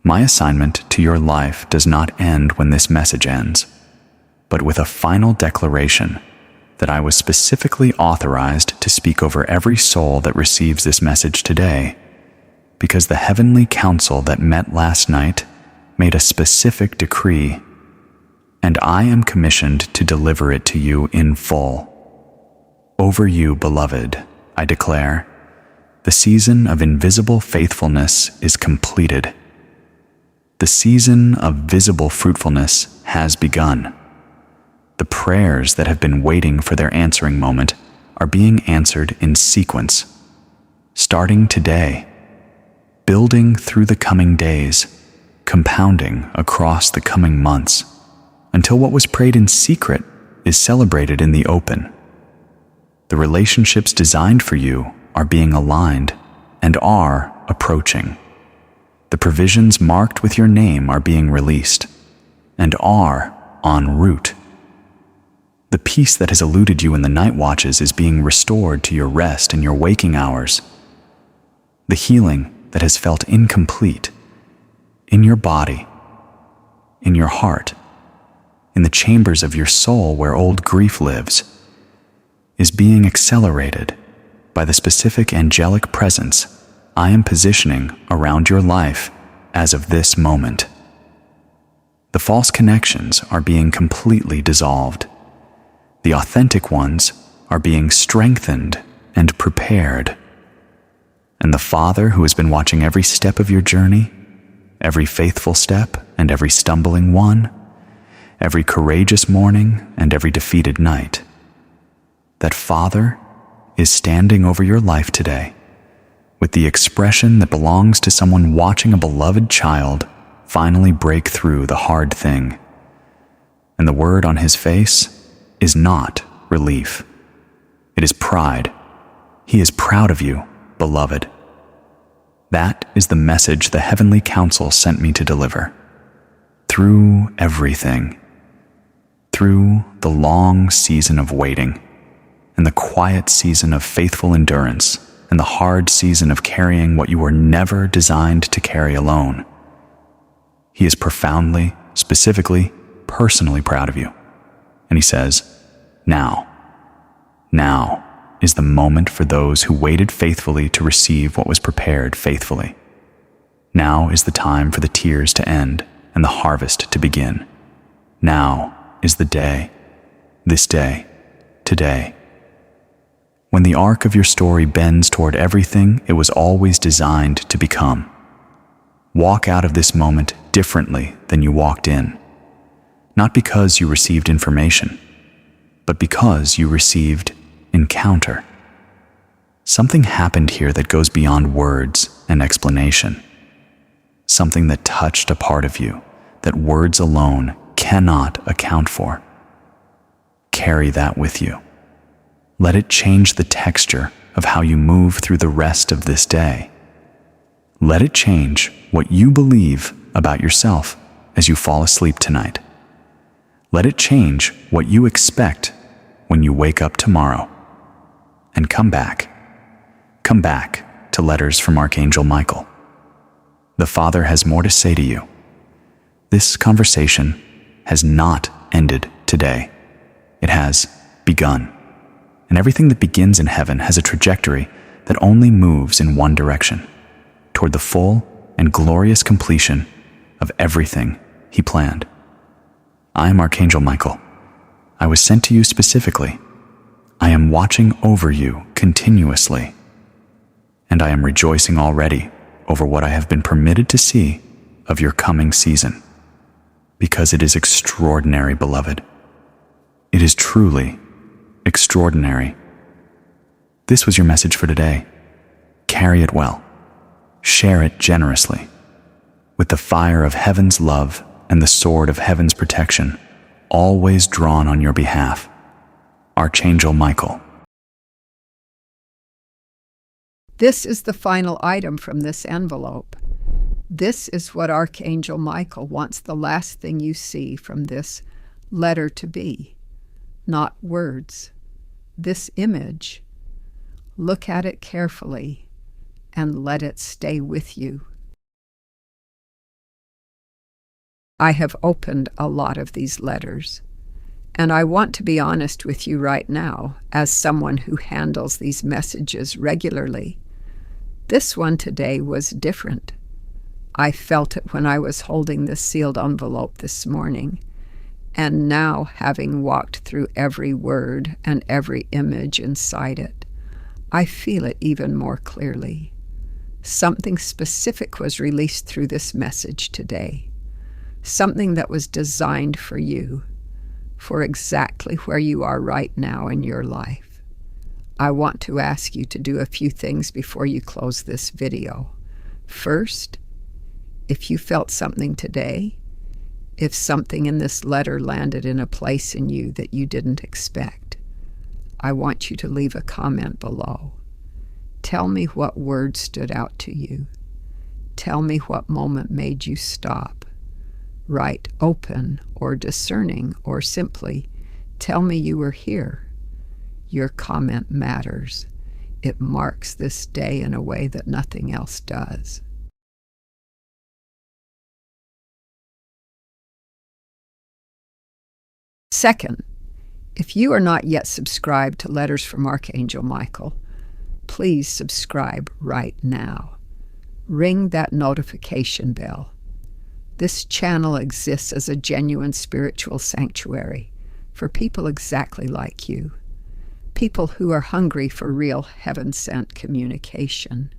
My assignment to your life does not end when this message ends, but with a final declaration that I was specifically authorized to speak over every soul that receives this message today, because the heavenly council that met last night made a specific decree, and I am commissioned to deliver it to you in full. Over you, beloved, I declare, the season of invisible faithfulness is completed. The season of visible fruitfulness has begun. The prayers that have been waiting for their answering moment are being answered in sequence, starting today, building through the coming days, compounding across the coming months, until what was prayed in secret is celebrated in the open. The relationships designed for you are being aligned and are approaching. The provisions marked with your name are being released and are en route. The peace that has eluded you in the night watches is being restored to your rest and your waking hours. The healing that has felt incomplete in your body, in your heart, in the chambers of your soul where old grief lives, is being accelerated by the specific angelic presence I am positioning around your life as of this moment. The false connections are being completely dissolved. The authentic ones are being strengthened and prepared. And the Father who has been watching every step of your journey, every faithful step and every stumbling one, every courageous morning and every defeated night, that Father is standing over your life today with the expression that belongs to someone watching a beloved child finally break through the hard thing. And the word on his face is not relief. It is pride. He is proud of you, beloved. That is the message the heavenly council sent me to deliver. Through everything, through the long season of waiting, and the quiet season of faithful endurance, and the hard season of carrying what you were never designed to carry alone. He is profoundly, specifically, personally proud of you. And he says, now is the moment for those who waited faithfully to receive what was prepared faithfully. Now is the time for the tears to end and the harvest to begin. Now is the day, this day, today. When the arc of your story bends toward everything it was always designed to become, walk out of this moment differently than you walked in. Not because you received information, but because you received encounter. Something happened here that goes beyond words and explanation. Something that touched a part of you that words alone cannot account for. Carry that with you. Let it change the texture of how you move through the rest of this day. Let it change what you believe about yourself as you fall asleep tonight. Let it change what you expect when you wake up tomorrow. And come back to Letters from Archangel Michael. The Father has more to say to you. This conversation has not ended today. It has begun. And everything that begins in heaven has a trajectory that only moves in one direction, toward the full and glorious completion of everything he planned. I am Archangel Michael. I was sent to you specifically. I am watching over you continuously. And I am rejoicing already over what I have been permitted to see of your coming season. because it is extraordinary, beloved. It is truly extraordinary. This was your message for today. Carry it well. Share it generously. With the fire of heaven's love and the sword of heaven's protection, always drawn on your behalf. Archangel Michael. This is the final item from this envelope. This is what Archangel Michael wants the last thing you see from this letter to be. Not words. This image. Look at it carefully and let it stay with you. I have opened a lot of these letters, and I want to be honest with you right now, as someone who handles these messages regularly. This one today was different. I felt it when I was holding this sealed envelope this morning, and now, having walked through every word and every image inside it, I feel it even more clearly. Something specific was released through this message today. Something that was designed for you, for exactly where you are right now in your life. I want to ask you to do a few things before you close this video. First, if you felt something today, if something in this letter landed in a place in you that you didn't expect, I want you to leave a comment below. Tell me what word stood out to you. Tell me what moment made you stop. Write open or discerning, or simply tell me you were here. Your comment matters. It marks this day in a way that nothing else does. Second, if you are not yet subscribed to Letters from Archangel Michael, please subscribe right now. Ring that notification bell. This channel exists as a genuine spiritual sanctuary for people exactly like you, people who are hungry for real heaven-sent communication,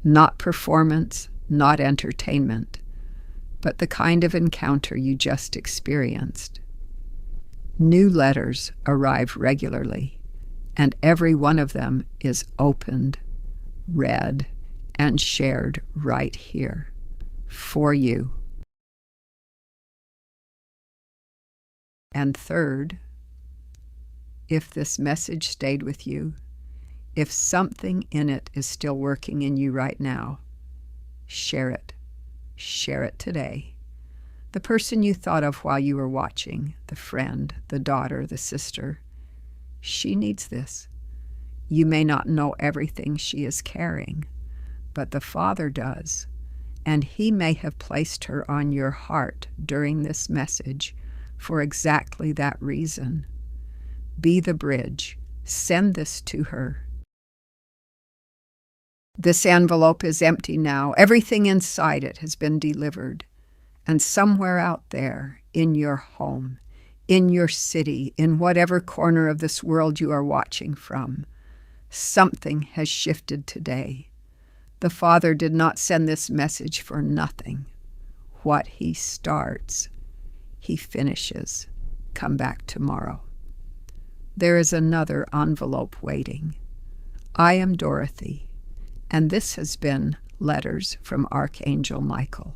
not performance, not entertainment, but the kind of encounter you just experienced. New letters arrive regularly, and every one of them is opened, read, and shared right here for you. And third, if this message stayed with you, if something in it is still working in you right now, share it. Share it today. The person you thought of while you were watching, the friend, the daughter, the sister, she needs this. You may not know everything she is carrying, but the Father does, and He may have placed her on your heart during this message for exactly that reason. Be the bridge. Send this to her. This envelope is empty now. Everything inside it has been delivered. And somewhere out there, in your home, in your city, in whatever corner of this world you are watching from, something has shifted today. The Father did not send this message for nothing. What He starts, He finishes. Come back tomorrow. There is another envelope waiting. I am Dorothy, and this has been Letters from Archangel Michael.